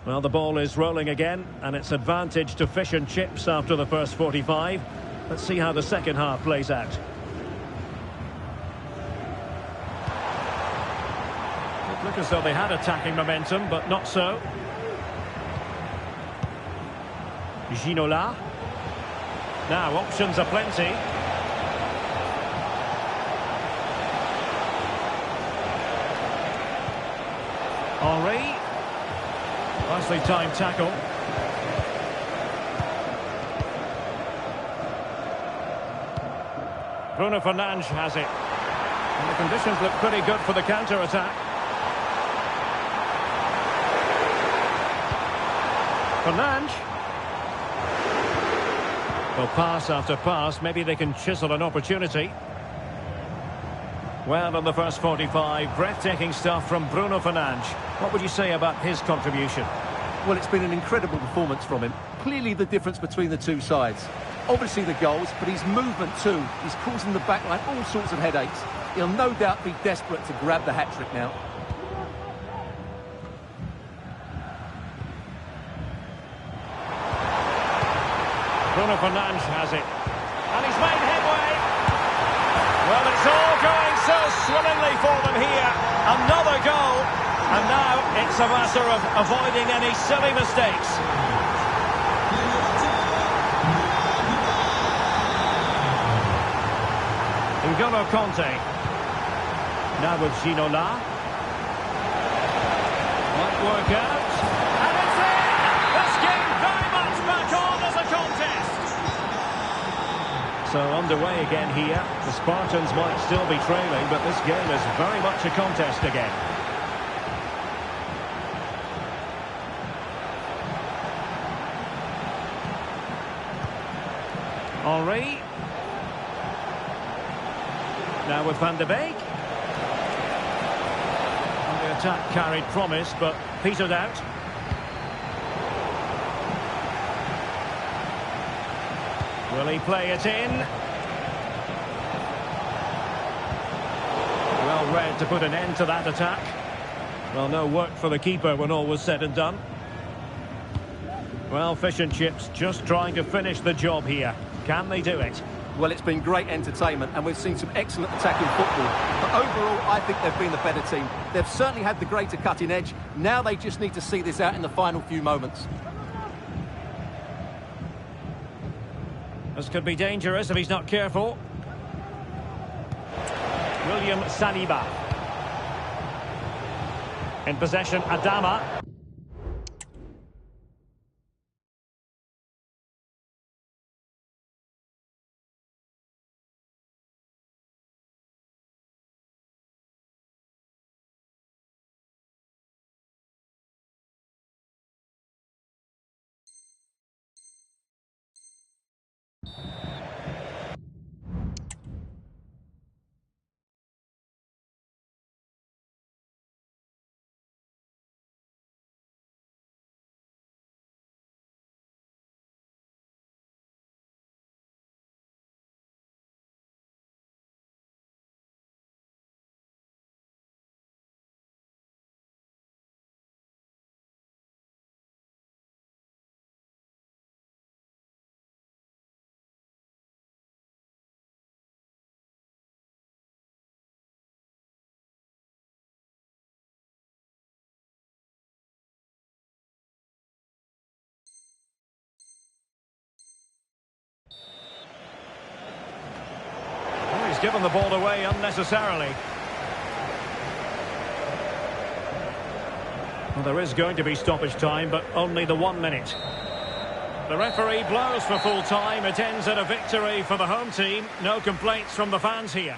Well, the ball is rolling again, and it's advantage to fish and chips after the first 45. Let's see how the second half plays out. It looked as though they had attacking momentum, but not so. Ginola. Now, options are plenty. Henry. Nicely timed tackle. Bruno Fernandes has it. And the conditions look pretty good for the counter-attack. Fernandes. Well, pass after pass. Maybe they can chisel an opportunity. Well, in the first 45, breathtaking stuff from Bruno Fernandes. What would you say about his contribution? Well, it's been an incredible performance from him. Clearly the difference between the two sides. Obviously the goals, but his movement too. He's causing the backline all sorts of headaches. He'll no doubt be desperate to grab the hat-trick now. Bruno Fernandes has it. And he's made headway. Well, it's all going so swimmingly for them here. Another goal. And now it's a matter of avoiding any silly mistakes. N'Golo Kanté. Now with Ginola. Might work out. And it's in! This game very much back on as a contest. So underway again here. The Spartans might still be trailing, but this game is very much a contest again. Henry. Now with Van de Beek. And the attack carried promise, but petered out. Will he play it in? Well read to put an end to that attack. Well, no work for the keeper when all was said and done. Well, fish and chips just trying to finish the job here. Can they do it? Well, it's been great entertainment and we've seen some excellent attacking football. But overall, I think they've been the better team. They've certainly had the greater cutting edge. Now they just need to see this out in the final few moments. This could be dangerous if he's not careful. William Saliba. In possession, Adama. given the ball away unnecessarily. Well, there is going to be stoppage time, but only the 1 minute. The referee blows for full time. It ends at a victory for the home team. No complaints from the fans here.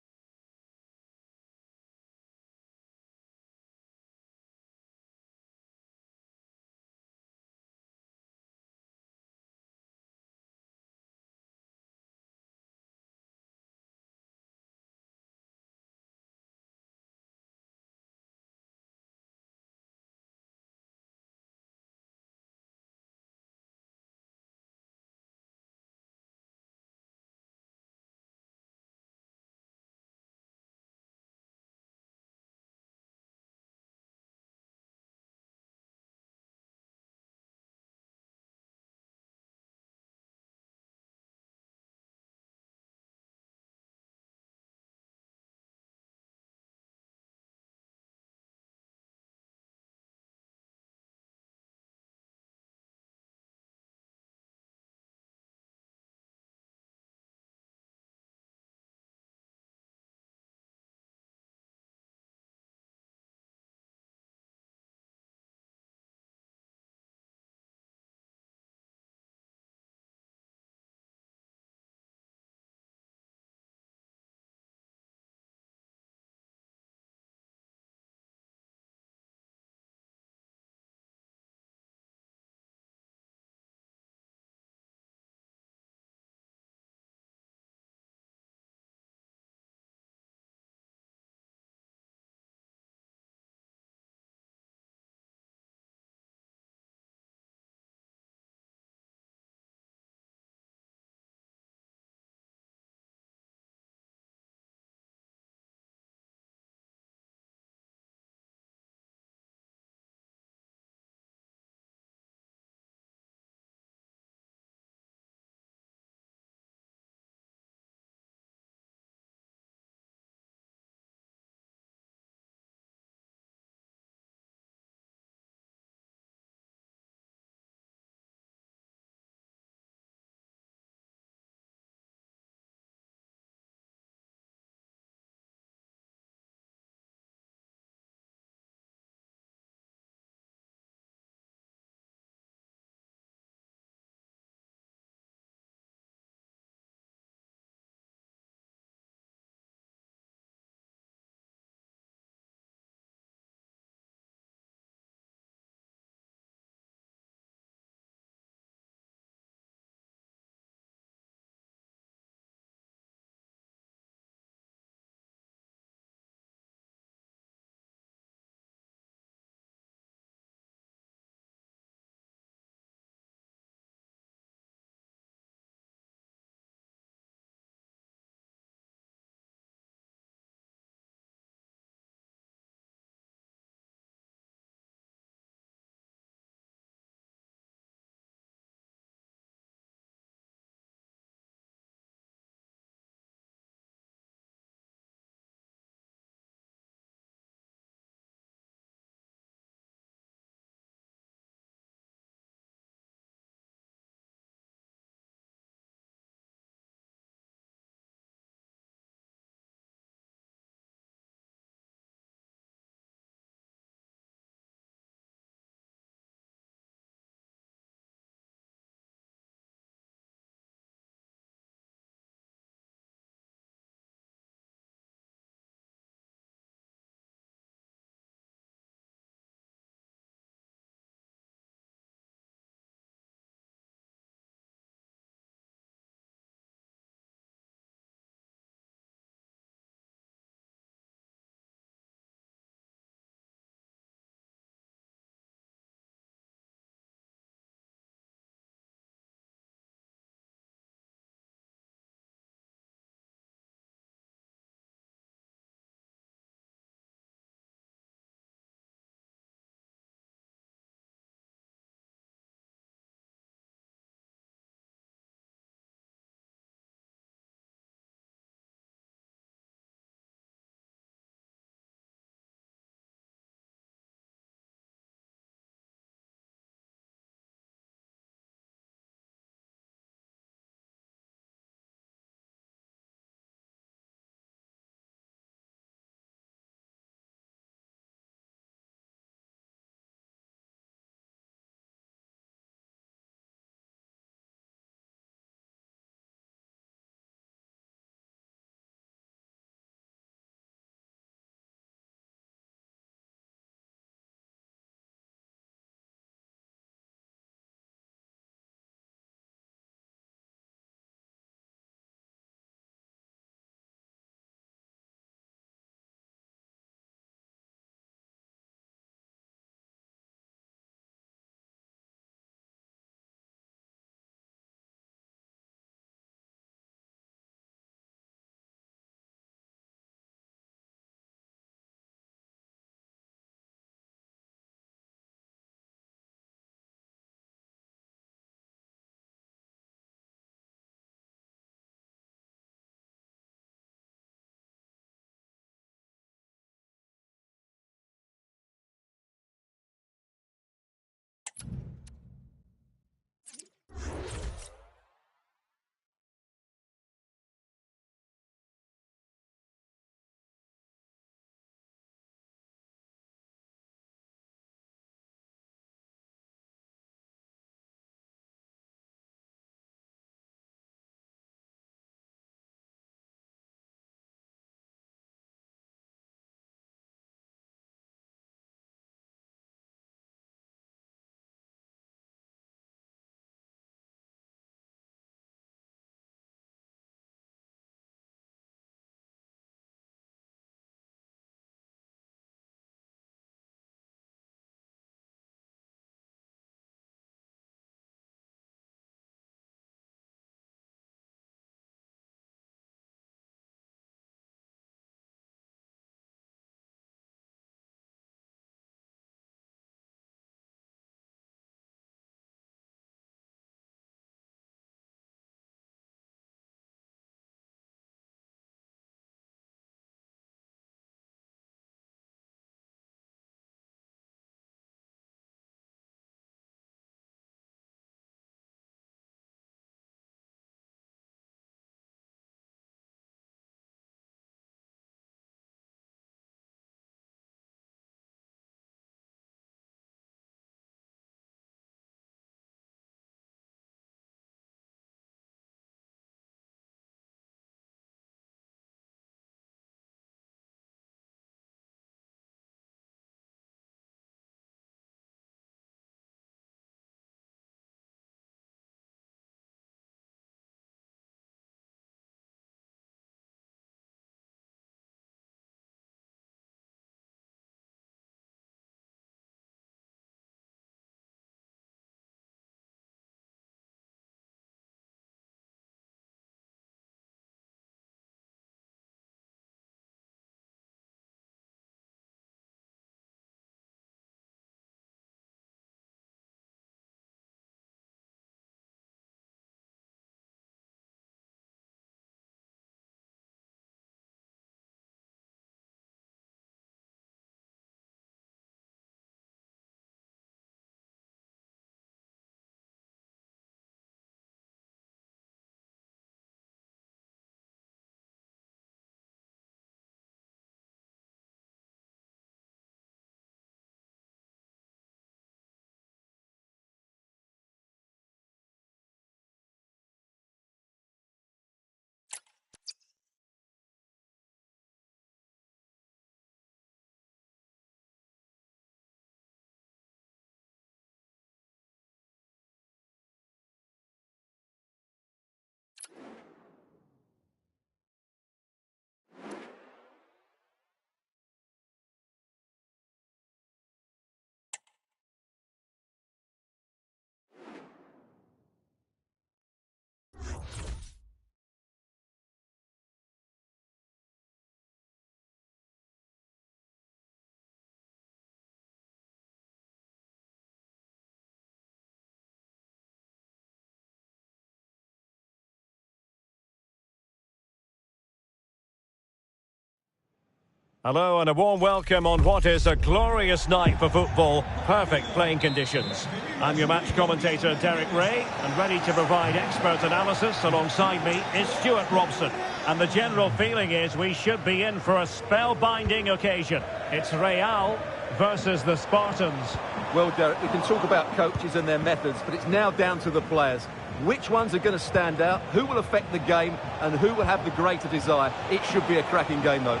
Hello and a warm welcome on what is a glorious night for football. Perfect playing conditions. I'm your match commentator Derek Ray, and ready to provide expert analysis alongside me is Stuart Robson. And the general feeling is we should be in for a spellbinding occasion. It's Real versus the Spartans. Well, Derek, we can talk about coaches and their methods, but it's now down to the players. Which ones are going to stand out, who will affect the game, and who will have the greater desire? It should be a cracking game, though.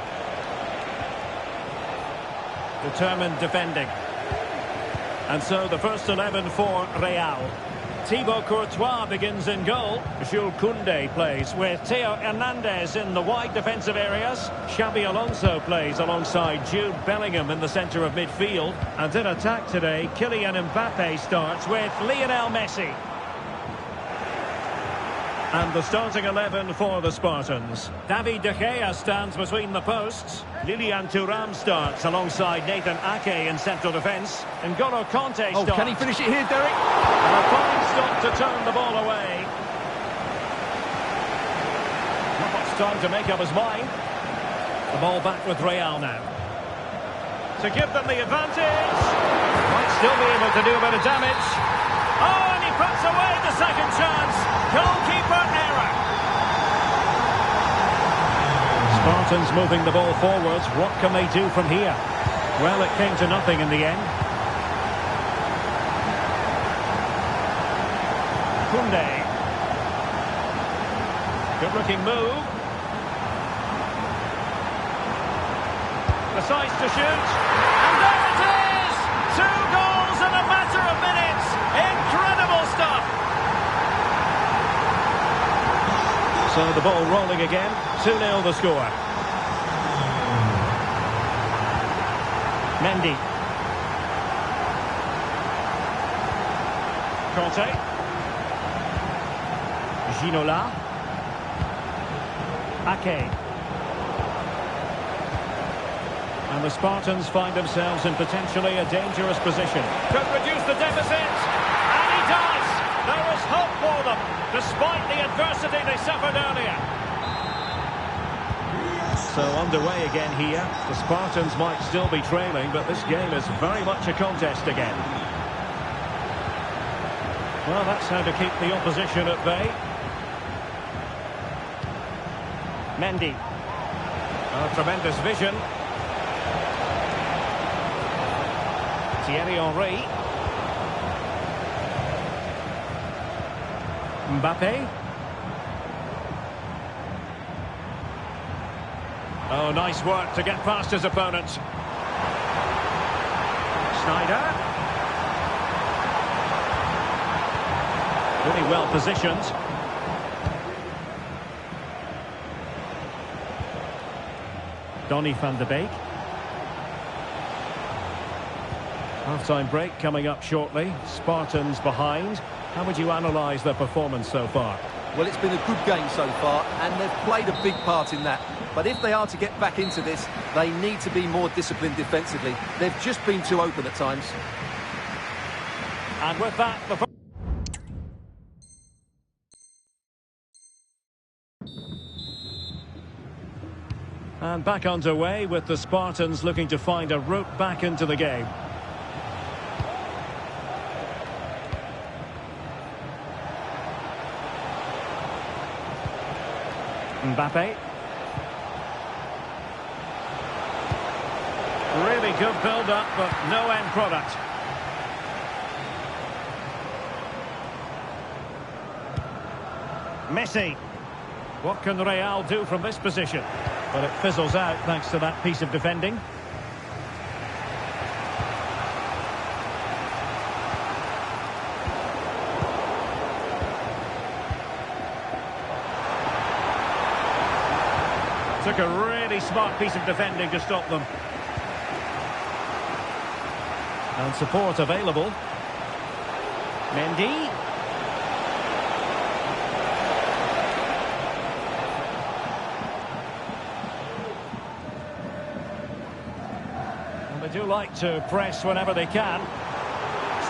Determined defending. And so the first 11 for Real. Thibaut Courtois begins in goal. Jules Koundé plays with Theo Hernandez in the wide defensive areas. Xabi Alonso plays alongside Jude Bellingham in the centre of midfield. And in attack today, Kylian Mbappe starts with Lionel Messi. And the starting 11 for the Spartans. David De Gea stands between the posts. Lilian Thuram starts alongside Nathan Ake in central defence. N'Golo Kanté starts. Oh, can he finish it here, Derek? And a fine stop to turn the ball away. Not much time to make up his mind. The ball back with Real now. To give them the advantage. Might still be able to do a bit of damage. Oh, and he puts away the second chance. Goalkeeper error. Spartans moving the ball forwards. What can they do from here? Well, it came to nothing in the end. Koundé. Good looking move. Decides to shoot. And there it is! 2 goals in a matter of minutes. Incredible stuff. So the ball rolling again. 2-0 the score. Mendy. Kanté. Ginola. Ake. And the Spartans find themselves in potentially a dangerous position. Could reduce the deficit. And he does. There is hope for them, despite the adversity they suffered earlier. So underway again here. The Spartans might still be trailing, but this game is very much a contest again. Well, that's how to keep the opposition at bay. Mendy. Oh, tremendous vision. Thierry Henry. Mbappe. Oh, nice work to get past his opponent. Snyder. Really well positioned. Donny van de Beek. Half-time break coming up shortly. Spartans behind. How would you analyse their performance so far? Well, it's been a good game so far, and they've played a big part in that. But if they are to get back into this, they need to be more disciplined defensively. They've just been too open at times. And with that, the... And back underway with the Spartans looking to find a route back into the game. Mbappe. Really good build-up, but no end product. Messi. What can Real do from this position? But it fizzles out thanks to that piece of defending. Took a really smart piece of defending to stop them. And support available. Mendy. And they do like to press whenever they can.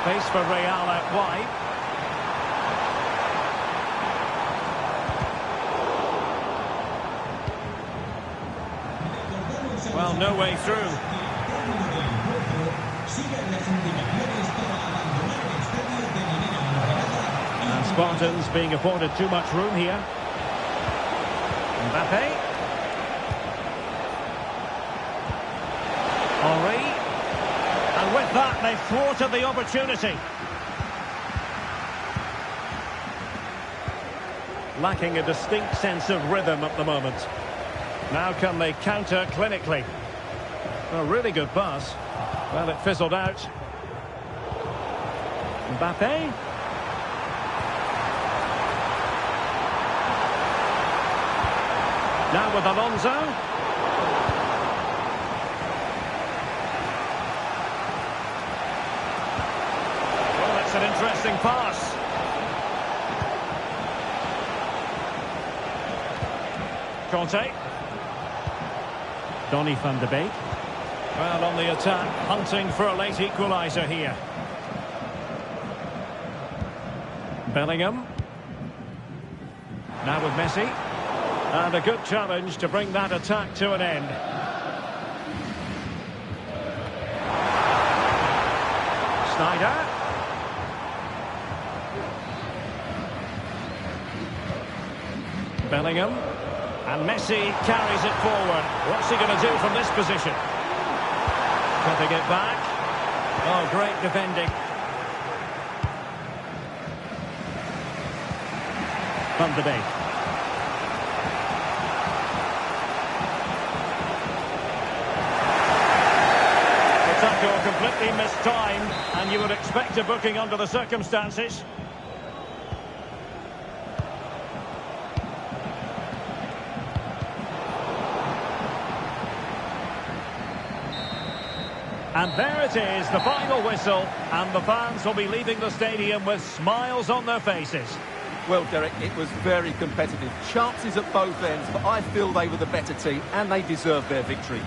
Space for Real out wide. Well, no way through. And Spartans being afforded too much room here. Mbappe. Henry. And with that, they've thwarted the opportunity. Lacking a distinct sense of rhythm at the moment. Now can they counter clinically? A really good pass. Well, it fizzled out. Mbappe. Now with Alonso. Well, that's an interesting pass. Conte. Donny van de Beek. Well, on the attack, hunting for a late equaliser here. Bellingham. Now with Messi. And a good challenge to bring that attack to an end. Snyder. Bellingham. And Messi carries it forward. What's he going to do from this position? Cutting it back. Oh, great defending. Van de Beek. The tackle completely mistimed, and you would expect a booking under the circumstances. And there it is, the final whistle, and the fans will be leaving the stadium with smiles on their faces. Well, Derek, it was very competitive. Chances at both ends, but I feel they were the better team, and they deserved their victory.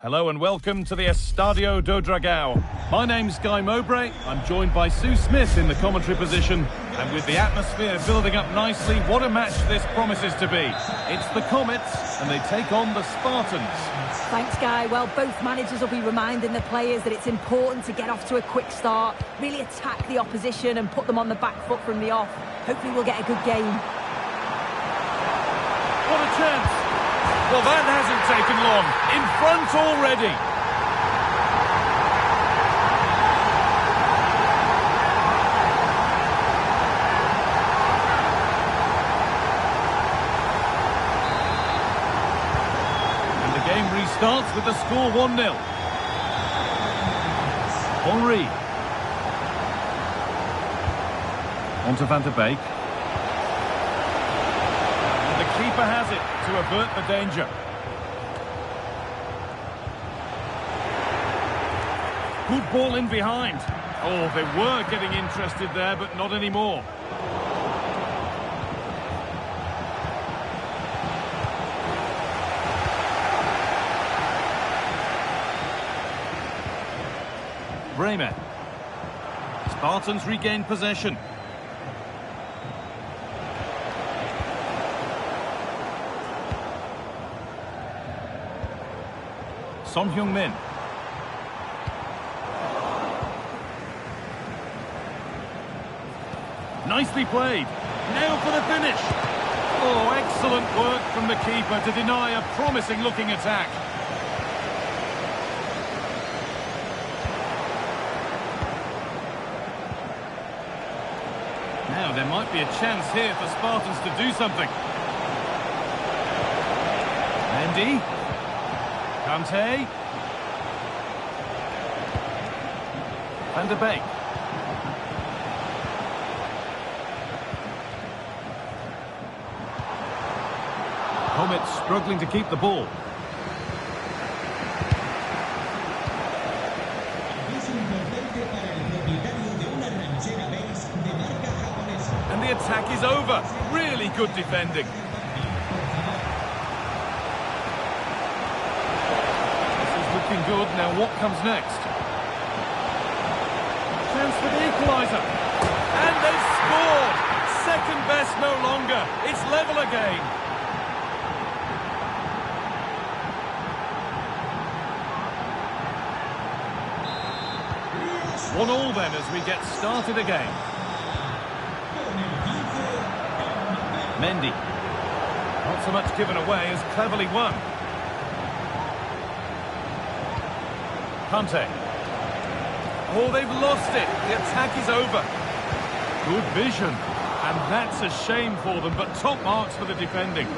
Hello and welcome to the Estadio do Dragão. My name's Guy Mowbray. I'm joined by Sue Smith in the commentary position. And with the atmosphere building up nicely, what a match this promises to be. It's the Comets and they take on the Spartans. Thanks, Guy. Well, both managers will be reminding the players that it's important to get off to a quick start, really attack the opposition and put them on the back foot from the off. Hopefully we'll get a good game. What a chance! Well, that hasn't taken long. In front already. And the game restarts with the score 1-0. Henry. On to Van de Beek. And the keeper has it to avert the danger. Good ball in behind. Oh, they were getting interested there, but not anymore. Bremer. Spartans regain possession. Son Heung-min. Nicely played. Now for the finish. Oh, excellent work from the keeper to deny a promising-looking attack. Now, there might be a chance here for Spartans to do something. Mendy. Kante. Van der Beek. Comets struggling to keep the ball. And the attack is over. Really good defending. This is looking good. Now what comes next? Chance for the equaliser. And they've scored. Second best no longer. It's level again. 1-1 then as we get started again. Mendy. Not so much given away as cleverly won. Kante. Oh, they've lost it. The attack is over. Good vision. And that's a shame for them, but top marks for the defending.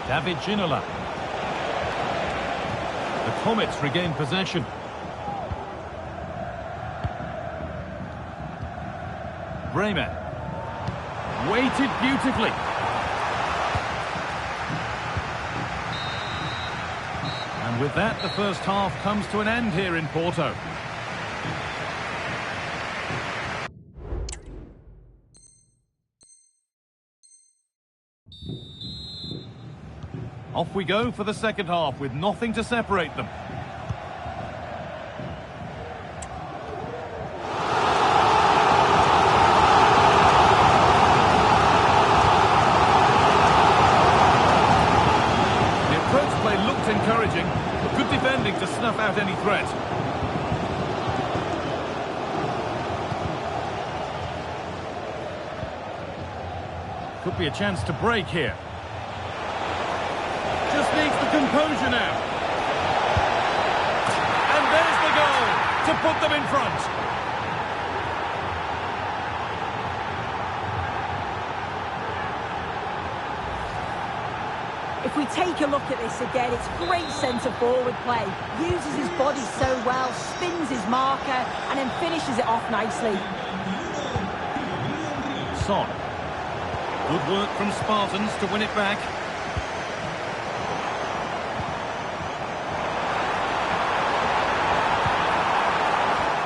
David Ginola. The Comets regain possession. Bremen. Weighted beautifully. And with that, the first half comes to an end here in Porto. Off we go for the second half with nothing to separate them. The approach play looked encouraging, but good defending to snuff out any threat. Could be a chance to break here. Just needs the composure now. And there's the goal to put them in front. If we take a look at this again, it's great centre-forward play. Uses his body so well, spins his marker, and then finishes it off nicely. Son. Good work from Spartans to win it back.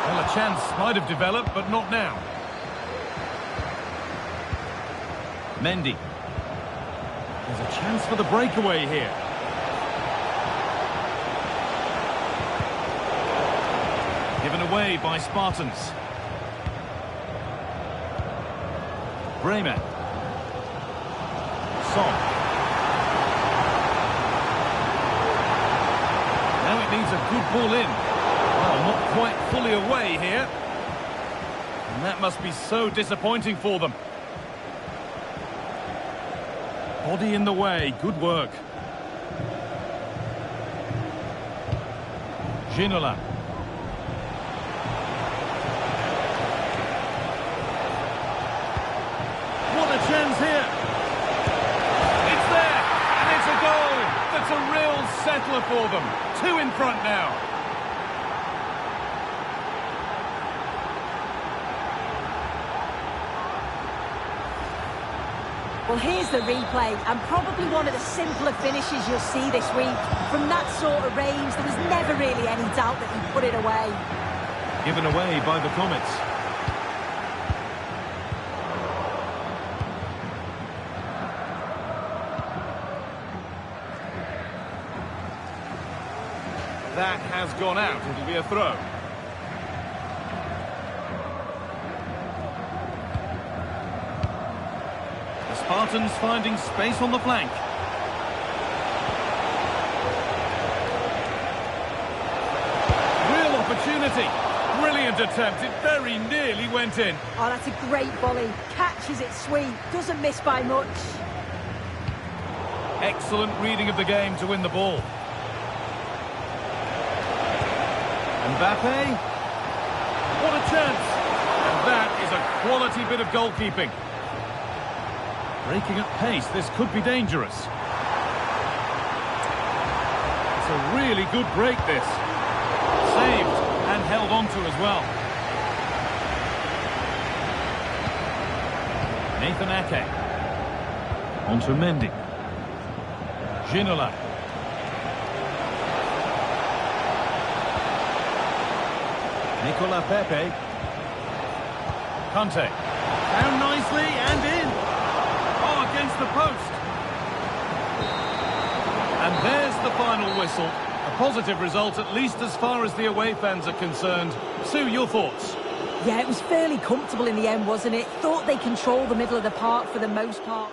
Well, a chance might have developed, but not now. Mendy. There's a chance for the breakaway here. Given away by Spartans. Bremen. Son. Now it needs a good ball in. Well, not quite fully away here. And that must be so disappointing for them. Body in the way, good work. Ginola. What a chance here. It's there, and it's a goal. That's a real settler for them. 2 in front now. Well, here's the replay, and probably one of the simpler finishes you'll see this week. From that sort of range, there was never really any doubt that he put it away. Given away by the Comets. That has gone out. It'll be a throw. Spartans finding space on the flank. opportunity. Brilliant attempt. It very nearly went in. Oh, that's a great volley. Catches it sweet. Doesn't miss by much. Excellent reading of the game to win the ball. Mbappe. What a chance. And that is a quality bit of goalkeeping. Breaking at pace, this could be dangerous. It's a really good break, this. Saved and held on to as well. Nathan Ake. On to Mendy. Ginola. Nicola Pepe. Kante. Down nicely and in. Oh, against the post. And there's the final whistle. A positive result, at least as far as the away fans are concerned. Sue, your thoughts? Yeah, it was fairly comfortable in the end, wasn't it? Thought they controlled the middle of the park for the most part.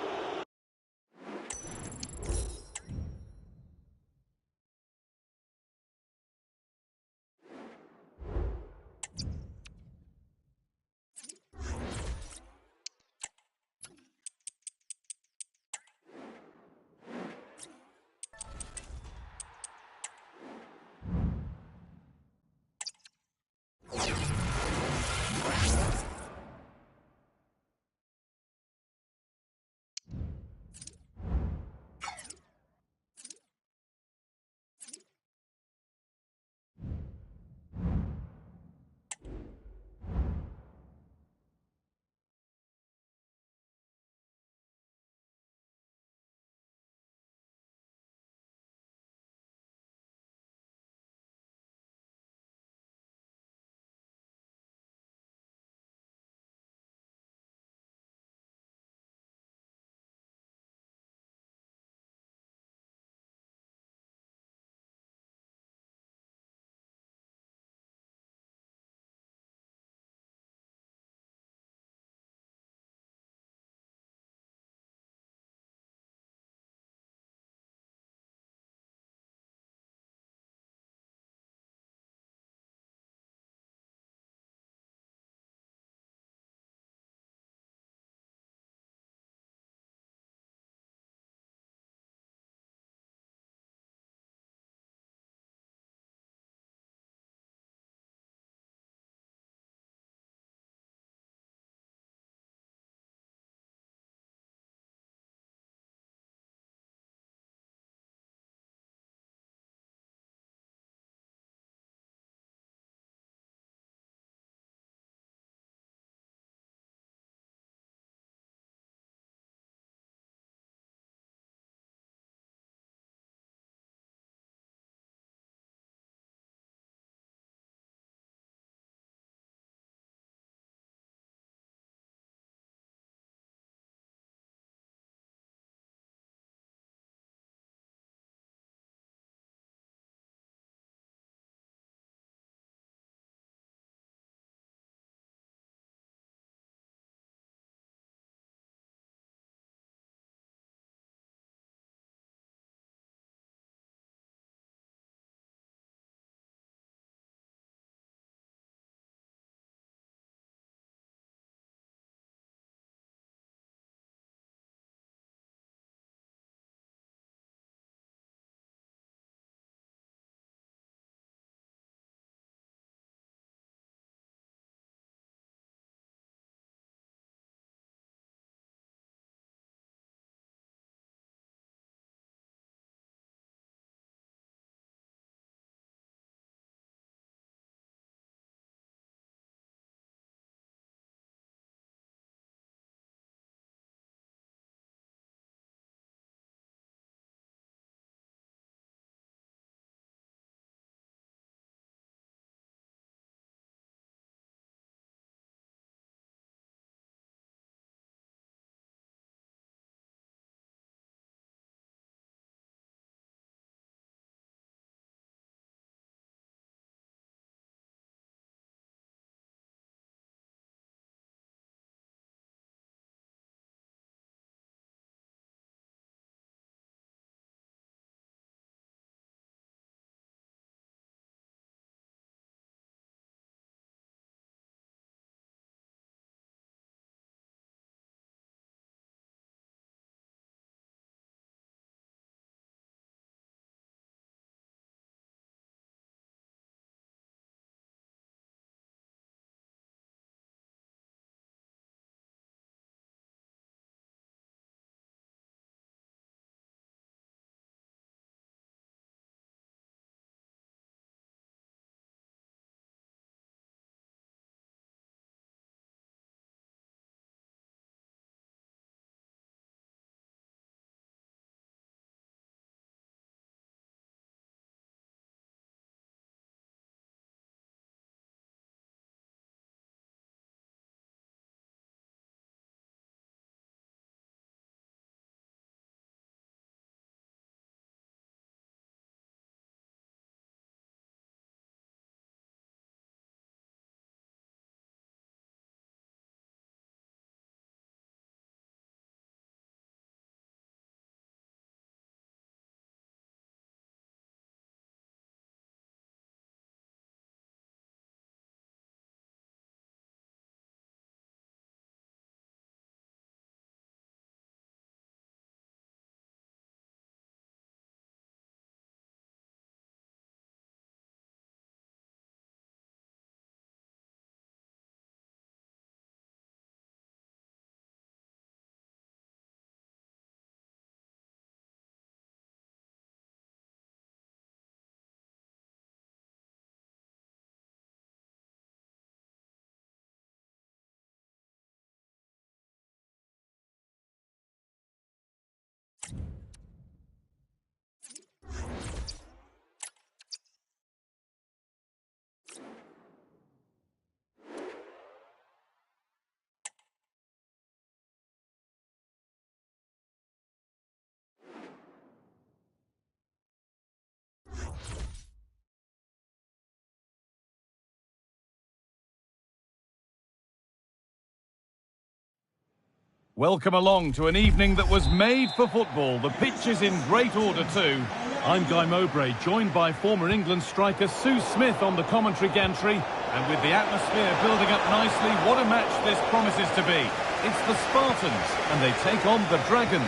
Welcome along to an evening that was made for football. The pitch is in great order too. I'm Guy Mowbray, joined by former England striker Sue Smith on the commentary gantry. And with the atmosphere building up nicely, what a match this promises to be. It's the Spartans, and they take on the Dragons.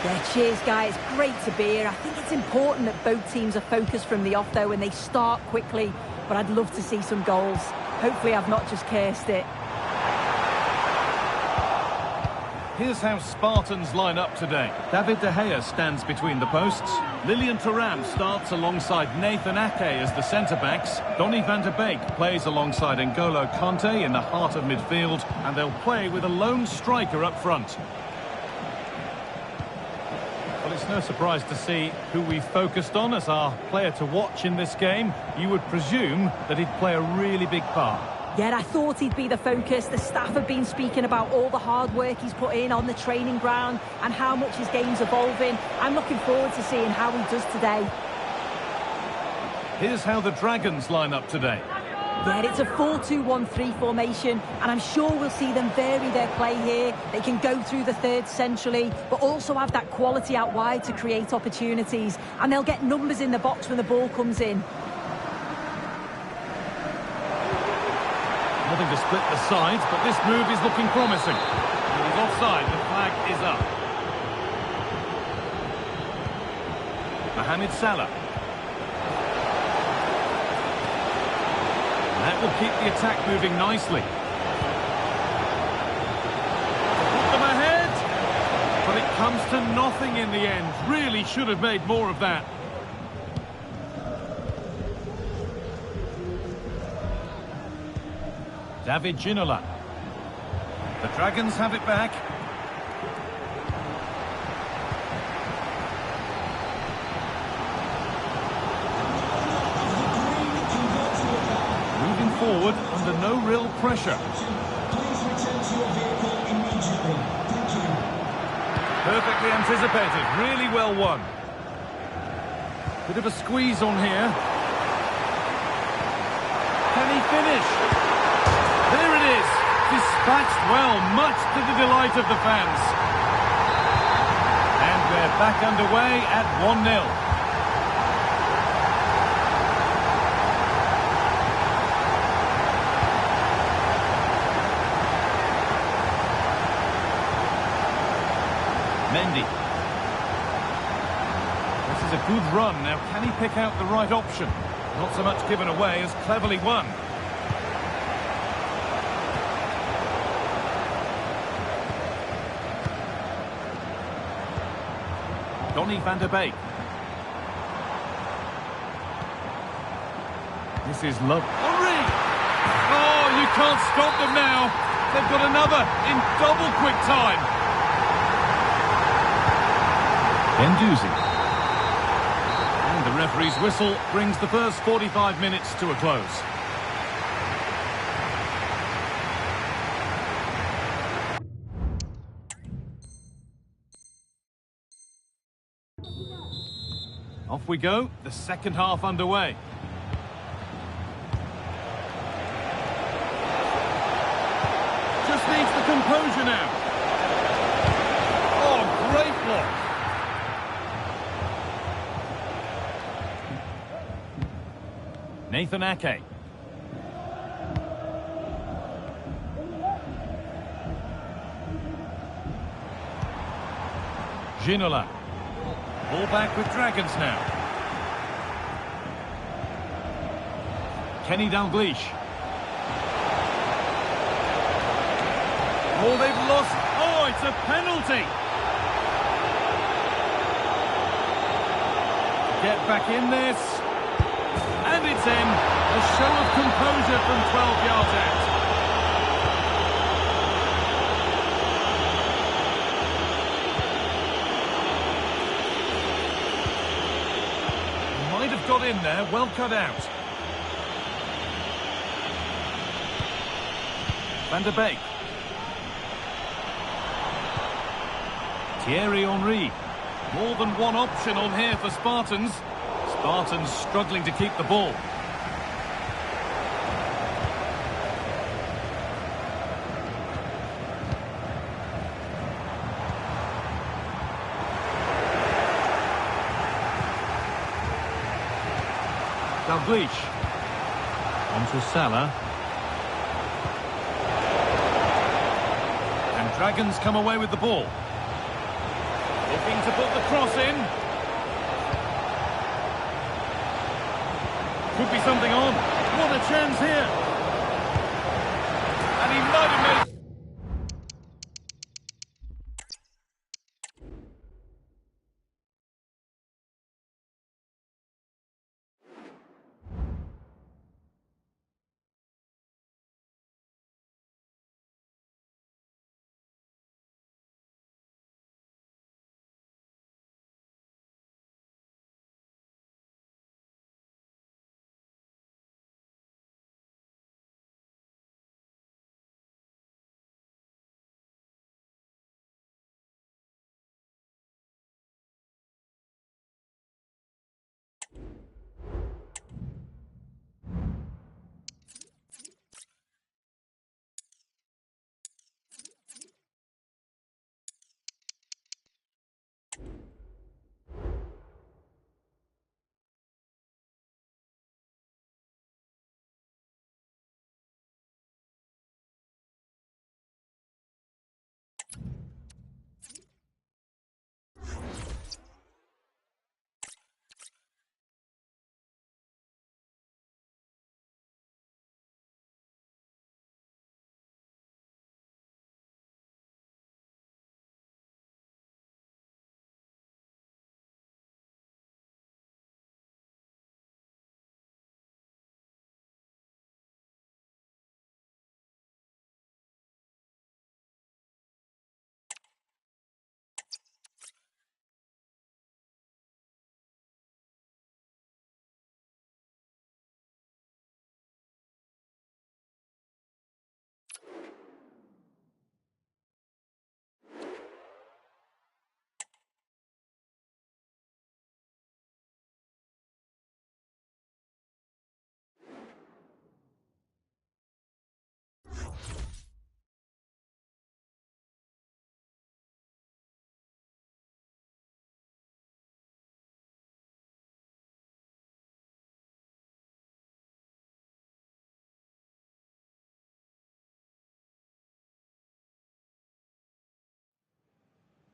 Yeah, cheers, Guy. It's great to be here. I think it's important that both teams are focused from the off, though, and they start quickly. But I'd love to see some goals. Hopefully I've not just cursed it. Here's how Spartans line up today. David De Gea stands between the posts. Lilian Thuram starts alongside Nathan Ake as the centre-backs. Donny van der Beek plays alongside N'Golo Kante in the heart of midfield. And they'll play with a lone striker up front. Well, it's no surprise to see who we've focused on as our player to watch in this game. You would presume that he'd play a really big part. Yeah, I thought he'd be the focus. The staff have been speaking about all the hard work he's put in on the training ground and how much his game's evolving. I'm looking forward to seeing how he does today. Here's how the Dragons line up today. Yeah, it's a 4-2-1-3 formation, and I'm sure we'll see them vary their play here. They can go through the third centrally, but also have that quality out wide to create opportunities. And they'll get numbers in the box when the ball comes in. Nothing to split the sides, but this move is looking promising. He's offside, the flag is up. Mohamed Salah. And that will keep the attack moving nicely. Put them ahead! But it comes to nothing in the end. Really should have made more of that. David Ginola. The Dragons have it back. Moving forward under no real pressure. Please return to your vehicle immediately. Thank you. Perfectly anticipated. Really well won. Bit of a squeeze on here. Can he finish? There it is, dispatched well, much to the delight of the fans. And we're back underway at 1-0. Mendy. This is a good run. Now, can he pick out the right option? Not so much given away as cleverly won. Donny van der Beek. This is love. Henry! Oh, you can't stop them now. They've got another in double quick time. Guendouzi. And the referee's whistle brings the first 45 minutes to a close. Off we go, the second half underway. Just needs the composure now. Oh, great block. Nathan Ake. Ginola. Ball back with Dragons now. Kenny Dalglish. Oh, they've lost. Oh, it's a penalty. Get back in this. And it's in. A show of composure from 12 yards out. Might have got in there, well cut out. Van der Beek. Thierry Henry. More than one option on here for Spartans. Spartans struggling to keep the ball. Dalglish. On to Salah. And Dragons come away with the ball. Looking to put the cross in. Could be something on. What a chance here. And he might have made...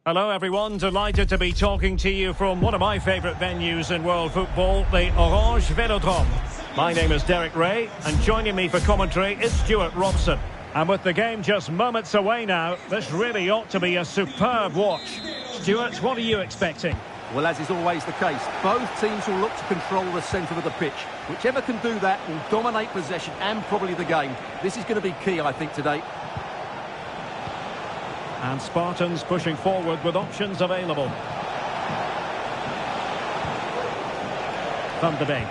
Hello everyone, delighted to be talking to you from one of my favourite venues in world football, the Orange Velodrome. My name is Derek Ray, and joining me for commentary is Stuart Robson. And with the game just moments away now, this really ought to be a superb watch. Stuart, what are you expecting? Well, as is always the case, both teams will look to control the centre of the pitch. Whichever can do that will dominate possession and probably the game. This is going to be key, I think, today. And Spartans pushing forward with options available. Van de Beek.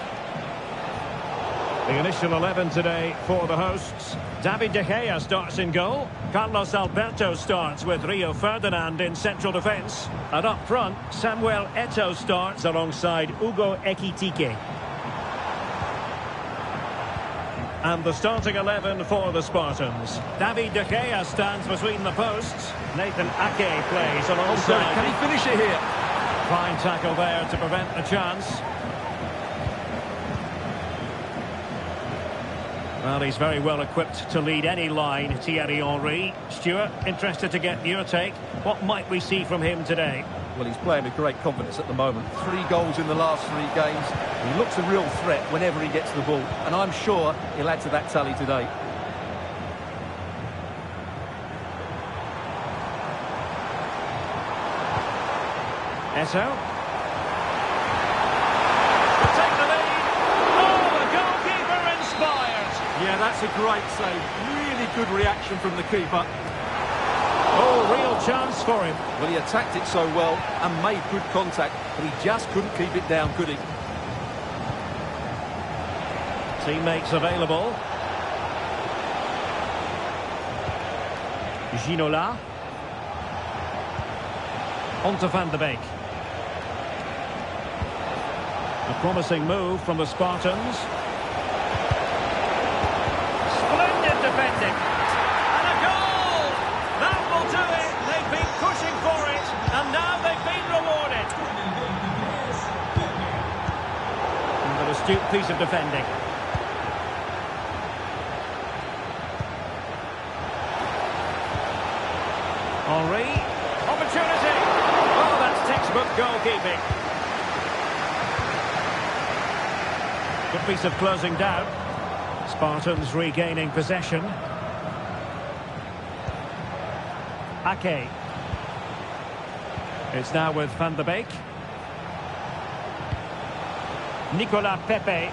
The initial 11 today for the hosts. David De Gea starts in goal. Carlos Alberto starts with Rio Ferdinand in central defence. And up front, Samuel Eto'o starts alongside Ugo Ekitike. And the starting 11 for the Spartans. David De Gea stands between the posts. Nathan Ake plays alongside. Can he finish it here? Fine tackle there to prevent the chance. Well, he's very well equipped to lead any line, Thierry Henry. Stuart, interested to get your take. What might we see from him today? Well, he's playing with great confidence at the moment. 3 goals in the last 3 games. He looks a real threat whenever he gets the ball. And I'm sure he'll add to that tally today. Eto'o. To take the lead. Oh, the goalkeeper inspired. Yeah, that's a great save. Really good reaction from the keeper. Oh, real chance for him. Well, he attacked it so well and made good contact, but he just couldn't keep it down, could he? Teammates available. Ginola. On to Van de Beek. A promising move from the Spartans. Splendid defending. And a goal! That will do it. They've been pushing for it, and now they've been rewarded. And there is astute piece of defending. Henri, opportunity! Oh, that's textbook goalkeeping. Good piece of closing down. Spartans regaining possession. Ake. It's now with Van de Beek. Nicolas Pepe.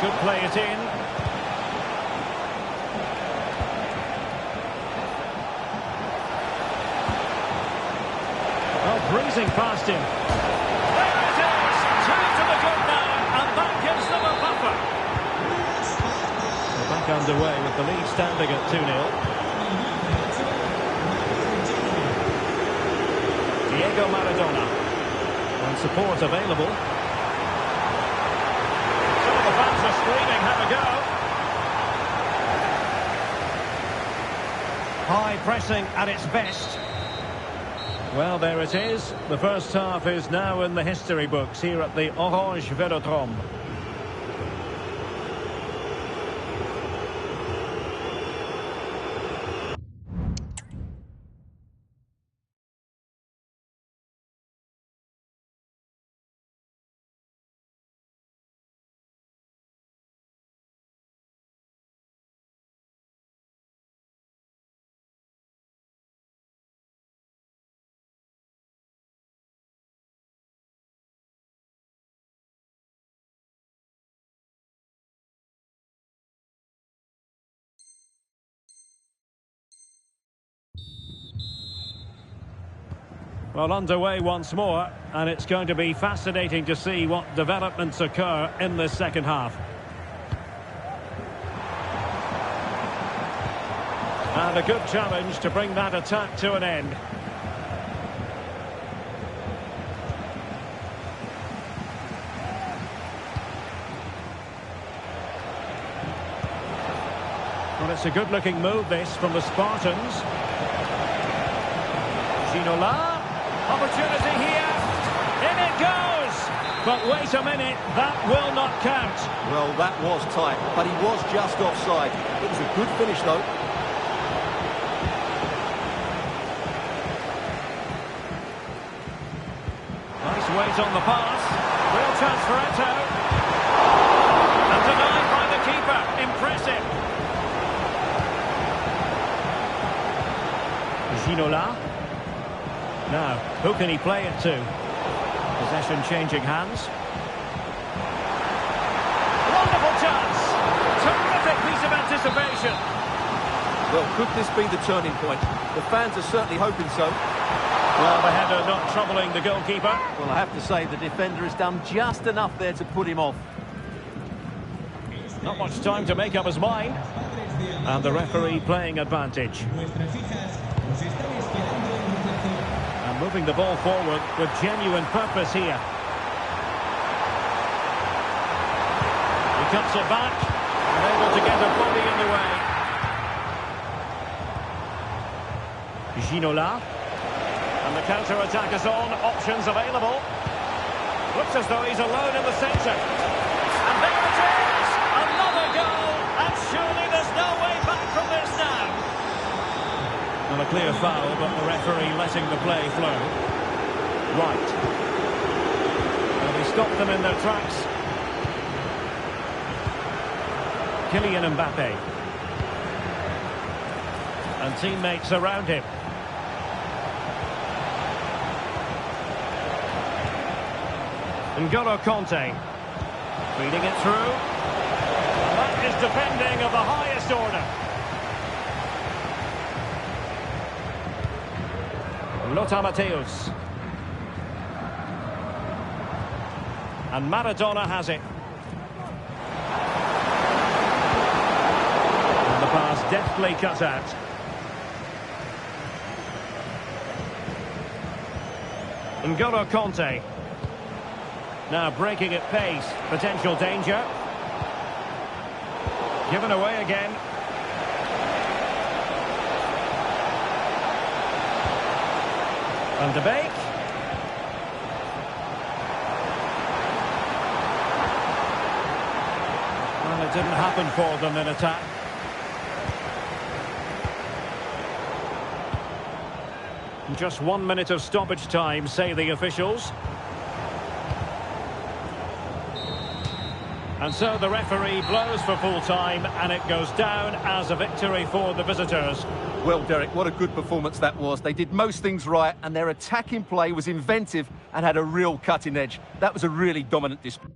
Good play it in. Oh, breezing past him. There it is! Two to the good now, and that gives them a buffer. So back underway with the lead standing at 2-0. Diego Maradona. And support available. Some of the fans are screaming, have a go. High pressing at its best. Well, there it is. The first half is now in the history books here at the Orange Velodrome. Well, underway once more, and it's going to be fascinating to see what developments occur in this second half. And a good challenge to bring that attack to an end. Well, it's a good-looking move, this, from the Spartans. Ginola. Opportunity here. In it goes. But wait a minute, that will not count. Well, that was tight, but he was just offside. It was a good finish, though. Nice weight on the pass. Real chance for Eto. And denied by the keeper. Impressive. Ginola. Now, who can he play it to? Possession changing hands. Wonderful chance! Terrific piece of anticipation. Well, could this be the turning point? The fans are certainly hoping so. Well, the header not troubling the goalkeeper. Well, I have to say, the defender has done just enough there to put him off. Not much time to make up his mind. And the referee playing advantage. Moving the ball forward with genuine purpose here. He cuts it back and able to get a body in the way. Ginola. And the counter-attack is on. Options available. Looks as though he's alone in the centre. And there it is! Another goal! And surely there's no way back from this now. Not a clear foul, but the referee letting the play flow. Right. Well, he stopped them in their tracks. Kylian Mbappe. And teammates around him. N'Golo Kanté. Feeding it through. And that is defending of the highest order. Lothar Matthäus. And Maradona has it. And the pass deftly cut out. N'Golo Kanté. Now breaking at pace. Potential danger. Given away again. Van de Beek. didn't happen for them in attack. Just 1 minute of stoppage time, say the officials. And so the referee blows for full time, and it goes down as a victory for the visitors. Well, Derek, what a good performance that was. They did most things right, and their attacking play was inventive and had a real cutting edge. That was a really dominant display.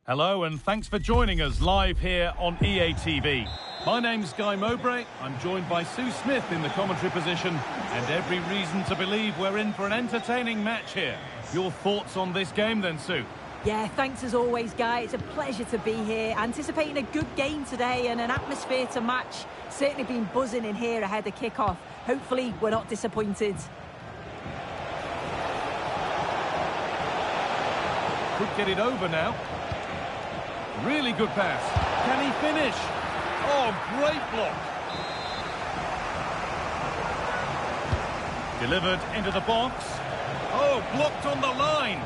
Hello and thanks for joining us live here on EA TV. My name's Guy Mowbray. I'm joined by Sue Smith in the commentary position, and every reason to believe we're in for an entertaining match here. Your thoughts on this game then, Sue? Yeah, thanks as always, Guy. It's a pleasure to be here. Anticipating a good game today and an atmosphere to match. Certainly been buzzing in here ahead of kick-off. Hopefully we're not disappointed. Could get it over now. Really good pass. Can he finish? Oh, great block. Delivered into the box. Oh, blocked on the line.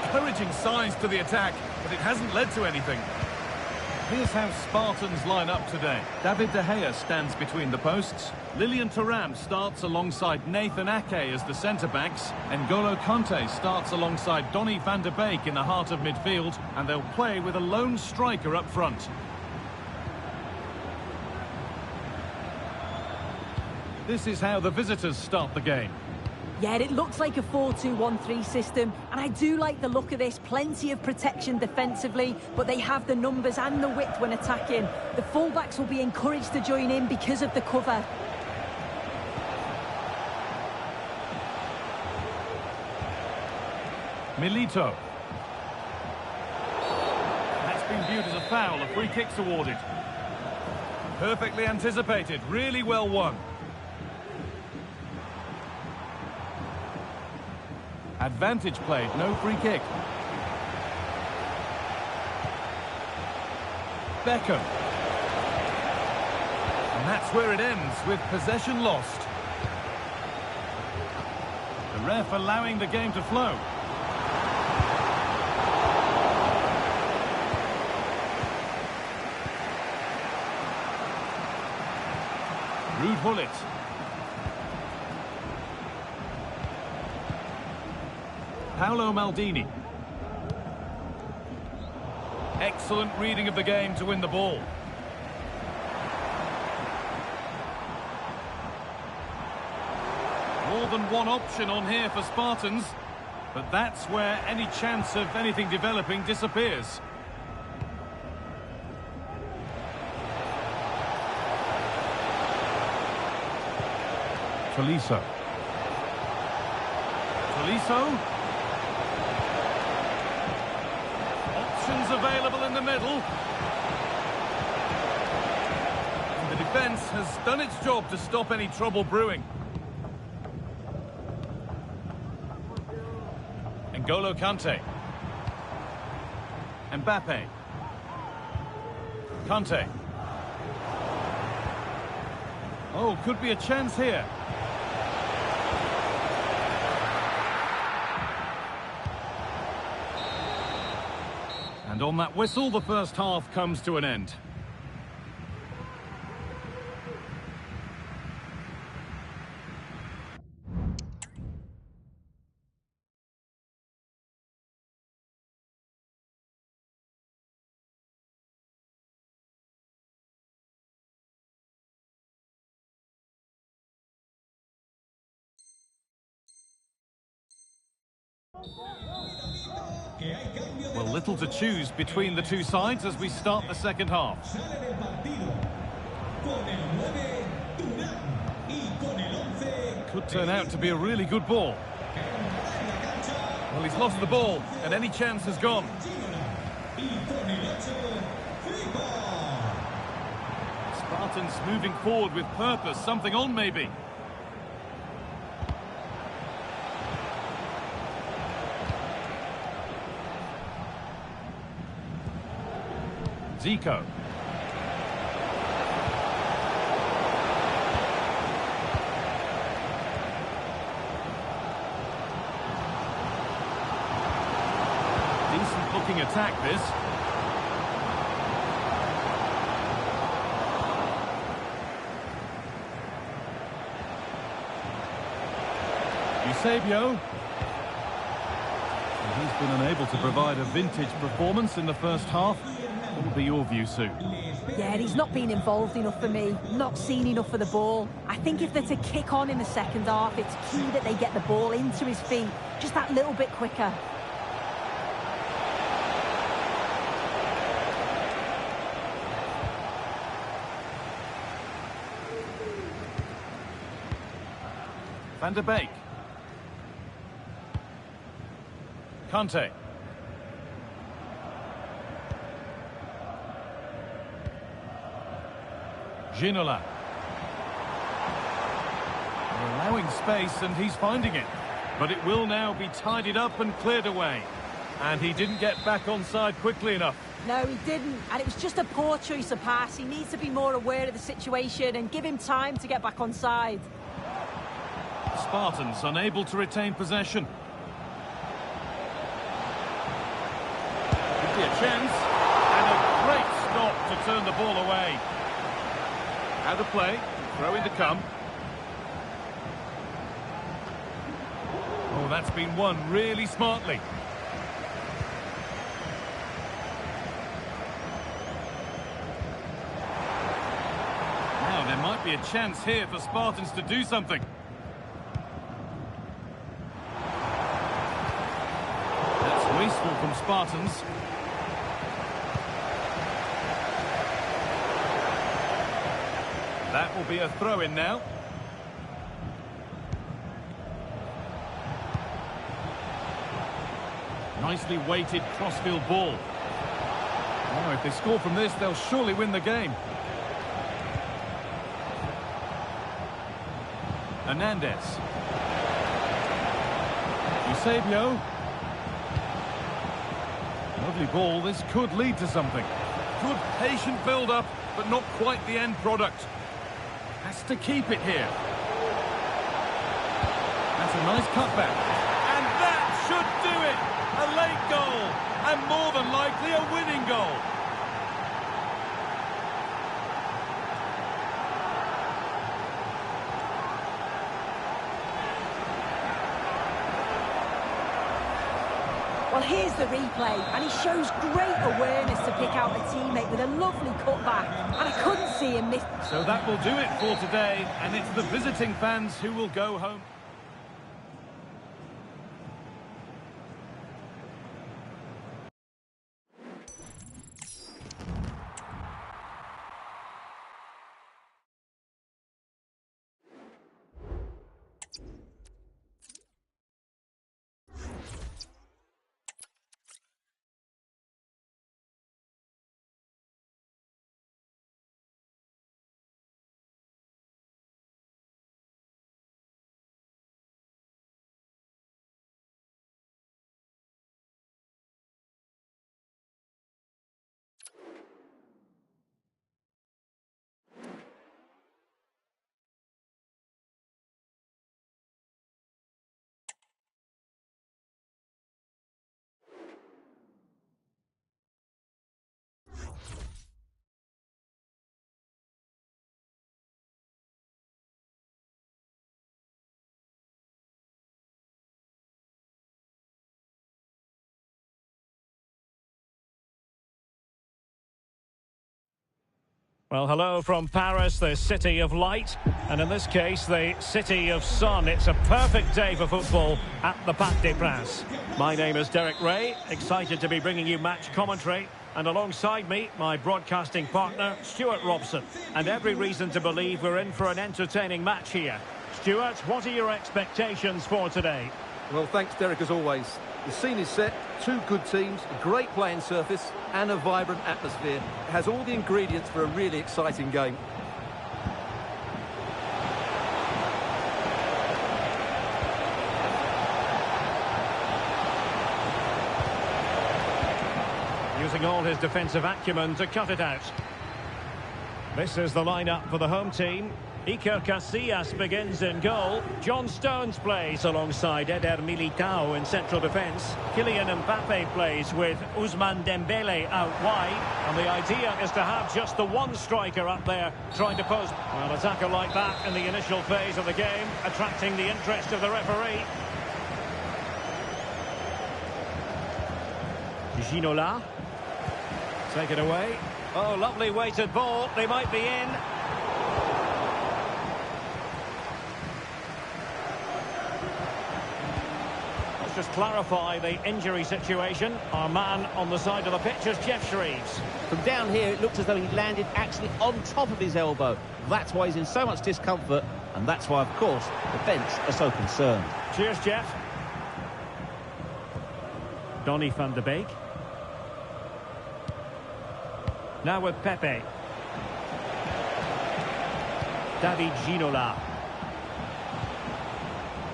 Encouraging signs to the attack, but it hasn't led to anything. Here's how Spartans line up today. David De Gea stands between the posts. Lilian Thuram starts alongside Nathan Ake as the centre-backs. N'Golo Kante starts alongside Donny van der Beek in the heart of midfield. And they'll play with a lone striker up front. This is how the visitors start the game. Yeah, it looks like a 4-2-1-3 system, and I do like the look of this. Plenty of protection defensively, but they have the numbers and the width when attacking. The fullbacks will be encouraged to join in because of the cover. Milito. That's been viewed as a foul. A free kick's awarded. Perfectly anticipated. Really well won. Advantage played, no free kick. Beckham. And that's where it ends, with possession lost. The ref allowing the game to flow. Ruud Gullit. Paolo Maldini. Excellent reading of the game to win the ball. More than one option on here for Spartans, but that's where any chance of anything developing disappears. Tolisso. Options available in the middle. And the defence has done its job to stop any trouble brewing. N'Golo Kante. Mbappe. Kante. Oh, could be a chance here. And on that whistle, the first half comes to an end. Well, little to choose between the two sides as we start the second half. Could turn out to be a really good ball. Well, he's lost the ball, and any chance has gone. Spartans moving forward with purpose, something on maybe. Zico. Decent looking attack this. Eusebio. And he's been unable to provide a vintage performance in the first half. What will be your view, Sue? Yeah, he's not been involved enough for me, not seen enough for the ball. I think if they're to kick on in the second half, it's key that they get the ball into his feet just that little bit quicker. Van der Beek. Kante. Ginola. They're allowing space and he's finding it. But it will now be tidied up and cleared away. And he didn't get back onside quickly enough. No, he didn't. And it was just a poor choice of pass. He needs to be more aware of the situation and give him time to get back onside. Spartans unable to retain possession. Could be a chance. And a great stop to turn the ball away. Out of play. Throw in to come. Oh, that's been won really smartly. Now, there might be a chance here for Spartans to do something. That's wasteful from Spartans. That will be a throw-in now. Nicely weighted crossfield ball. Oh, if they score from this, they'll surely win the game. Hernandez. Eusebio. Lovely ball. This could lead to something. Good patient build-up, but not quite the end product. Has to keep it here. That's a nice cutback. And that should do it! A late goal, and more than likely a winning goal. Well, here's the replay, and he shows great awareness to pick out a teammate with a lovely cutback, and I couldn't see him miss. So that will do it for today, and it's the visiting fans who will go home. Well, hello from Paris, the city of light, and in this case, the city of sun. It's a perfect day for football at the Parc des Princes. My name is Derek Ray, excited to be bringing you match commentary, and alongside me, my broadcasting partner, Stuart Robson. And every reason to believe we're in for an entertaining match here. Stuart, what are your expectations for today? Well, thanks, Derek, as always. The scene is set, two good teams, a great playing surface and a vibrant atmosphere. It has all the ingredients for a really exciting game. Using all his defensive acumen to cut it out. This is the lineup for the home team. Iker Casillas begins in goal. John Stones plays alongside Eder Militao in central defence. Kylian Mbappe plays with Ousmane Dembele out wide. And the idea is to have just the one striker up there trying to pose. Well, an attacker like that in the initial phase of the game, attracting the interest of the referee. Ginola. Take it away. Oh, lovely weighted ball. They might be in. Let's just clarify the injury situation. Our man on the side of the pitch is Jeff Shreves. From down here, it looks as though he landed actually on top of his elbow. That's why he's in so much discomfort, and that's why, of course, the bench are so concerned. Cheers, Jeff. Donny van de Beek. Now with Pepe. David Ginola.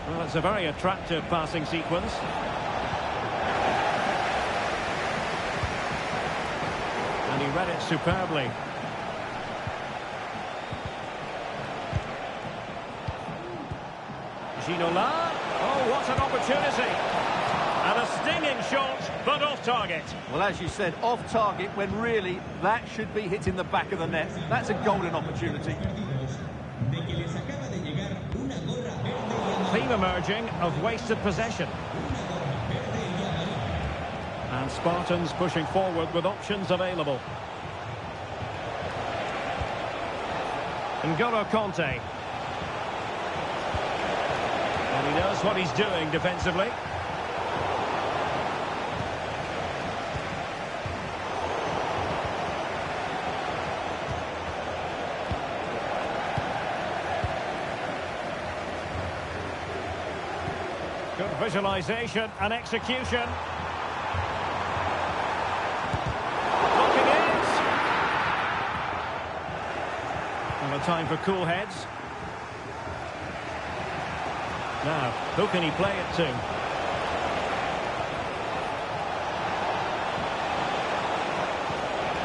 Well, it's a very attractive passing sequence. And he read it superbly. Ginola. Oh, what an opportunity. And a stinging shot, but off target. Well, as you said, off target when really that should be hitting the back of the net. That's a golden opportunity. Theme emerging of wasted possession. And Spartans pushing forward with options available. N'Golo Kanté. And he knows what he's doing defensively. Good visualisation and execution. Blocking it. And a time for cool heads. Now, who can he play it to?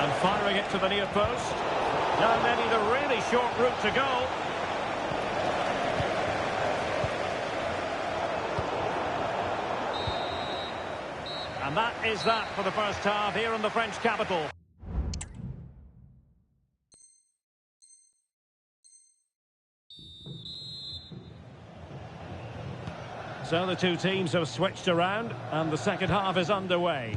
And firing it to the near post. Now maybe the really short route to go. And that is that for the first half here in the French capital. So the two teams have switched around and the second half is underway.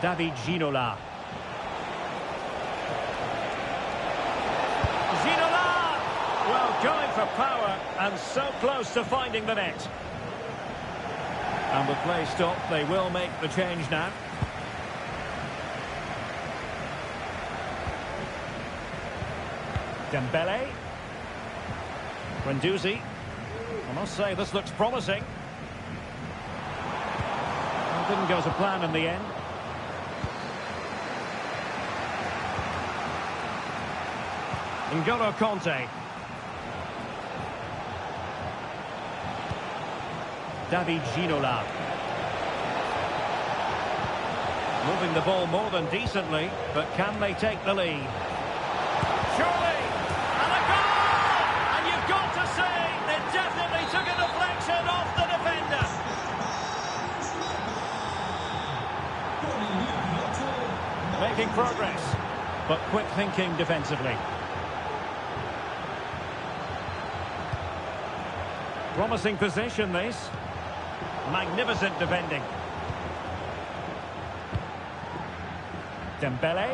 David Ginola. Well, going for power and so close to finding the net. And with play stopped, they will make the change now. Dembele. Guendouzi. I must say, this looks promising. Well, didn't go to plan in the end. N'Golo Kanté. David Ginola. Moving the ball more than decently, but can they take the lead? Surely! And a goal! And you've got to say, it definitely took a deflection off the defender. Making progress, but quick thinking defensively. Promising position, this. Magnificent defending. Dembele.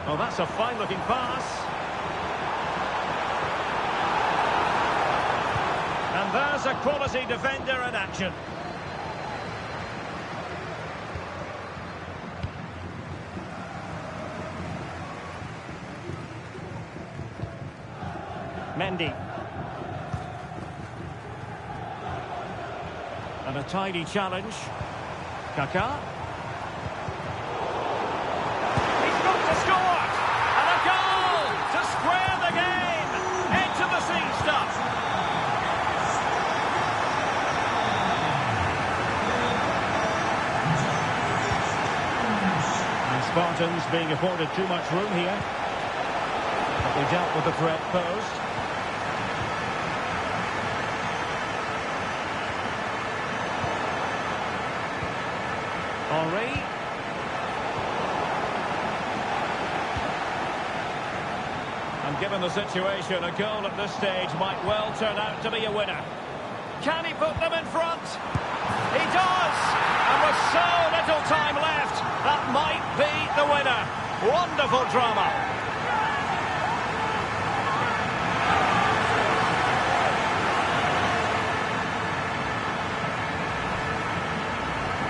Oh, that's a fine-looking pass. And there's a quality defender in action. Mendy. And a tidy challenge. Kaká. He's got to score! And a goal to square the game! Into the sea stuff! And Spartans being afforded too much room here. But they dealt with the threat posed. Henry. And given the situation, a goal at this stage might well turn out to be a winner. Can he put them in front? He does! And with so little time left, that might be the winner. Wonderful drama.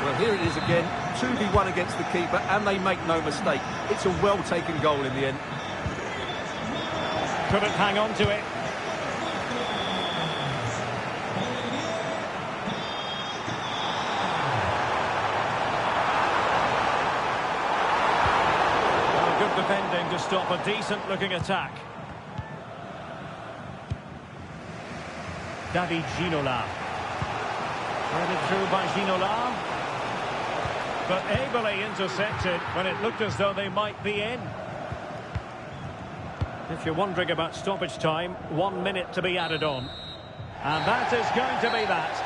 Well, here it is again. 2v1 against the keeper, and they make no mistake. It's a well-taken goal in the end. Couldn't hang on to it. Good defending to stop a decent-looking attack. David Ginola. Headed through by Ginola. But ably intercepted when it looked as though they might be in. If you're wondering about stoppage time, 1 minute to be added on. And that is going to be that.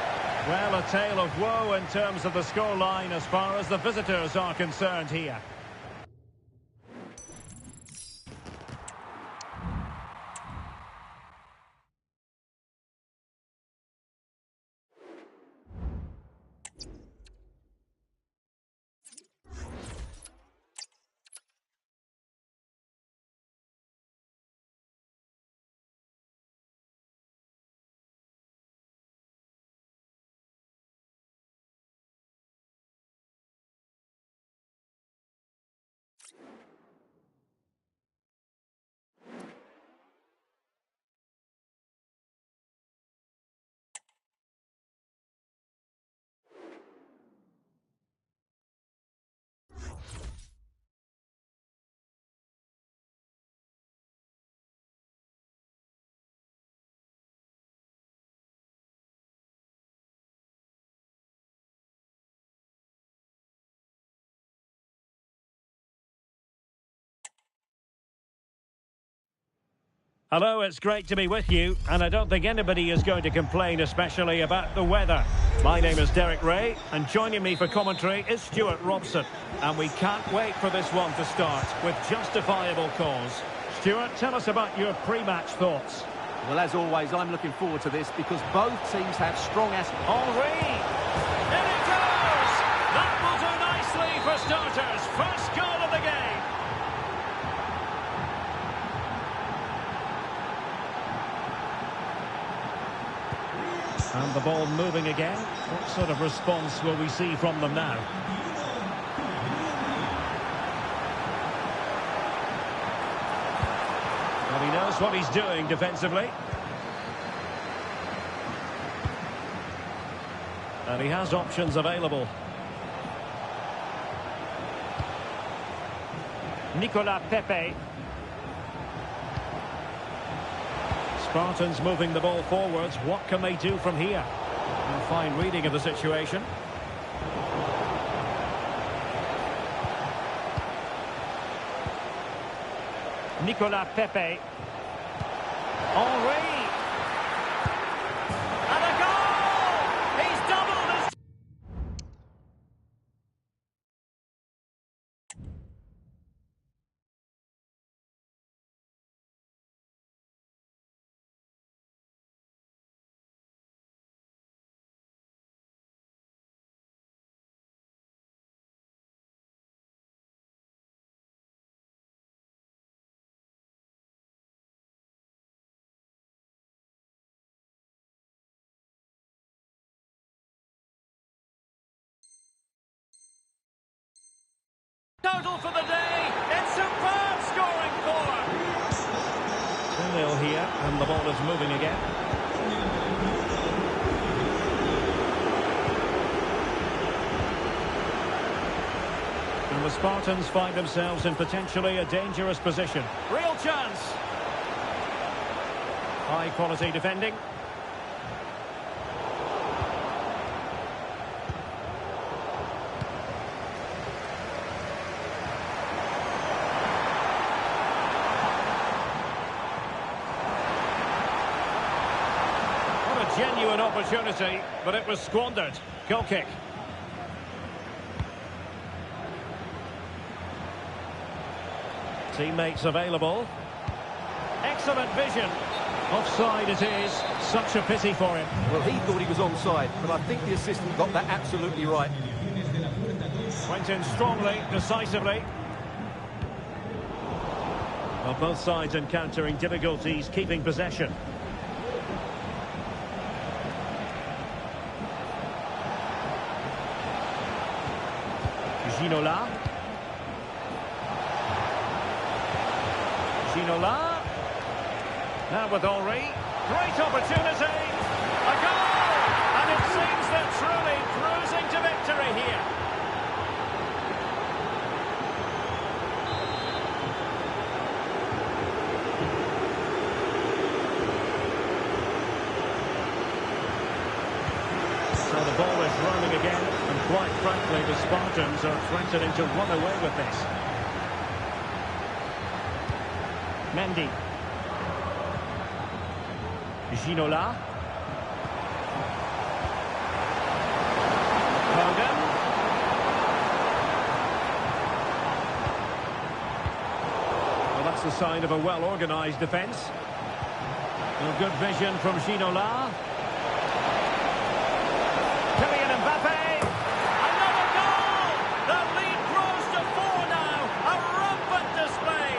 Well, a tale of woe in terms of the scoreline as far as the visitors are concerned here. Hello, it's great to be with you, and I don't think anybody is going to complain, especially about the weather. My name is Derek Ray, and joining me for commentary is Stuart Robson. And we can't wait for this one to start, with justifiable cause. Stuart, tell us about your pre-match thoughts. Well, as always, I'm looking forward to this because both teams have strong aspects. Henry! In it goes! That will do nicely for starters. First goal of the game. And the ball moving again. What sort of response will we see from them now? Well, he knows what he's doing defensively. And he has options available. Nicolas Pepe. Spartans moving the ball forwards. What can they do from here? A fine reading of the situation. Nicolas Pepe. Henry. And a goal! He's doubled his... Total for the day. It's superb scoring forward. 2-0 here, and the ball is moving again. And the Spartans find themselves in potentially a dangerous position. Real chance. High quality defending. Genuine opportunity, but it was squandered. Goal kick. Teammates available. Excellent vision. Offside it is. Such a pity for him. Well, he thought he was onside, but I think the assistant got that absolutely right. Went in strongly, decisively. Well, both sides encountering difficulties keeping possession. Ginola. Ginola. Now with Henry. Great opportunity. A goal! And it seems they're truly cruising to victory here. So the ball is rolling again, and quite frankly, the Spartans are threatening to run away with this. Mendy. Ginola. Hogan. Well, that's the sign of a well-organised defence. Well, good vision from Ginola. Kylian Mbappe. Another goal! The lead grows to 4 now. A rampant display.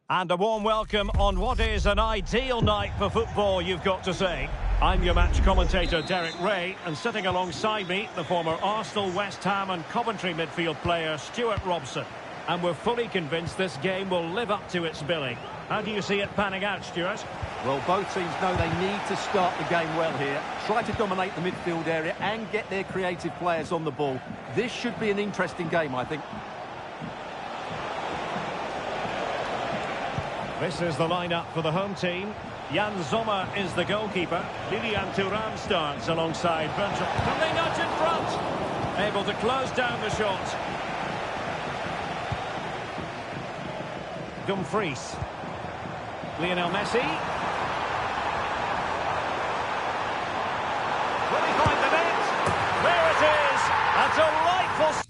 And a warm welcome on what is an ideal night for football, you've got to say. I'm your match commentator, Derek Ray, and sitting alongside me, the former Arsenal, West Ham and Coventry midfield player, Stuart Robson. And we're fully convinced this game will live up to its billing. How do you see it panning out, Stuart? Well, both teams know they need to start the game well here. Try to dominate the midfield area and get their creative players on the ball. This should be an interesting game, I think. This is the lineup for the home team. Jan Sommer is the goalkeeper. Lilian Thuram starts alongside Virgil. Can they nudge in front? Able to close down the shot. Dumfries. Lionel Messi. Will he find the net? There it is! A delightful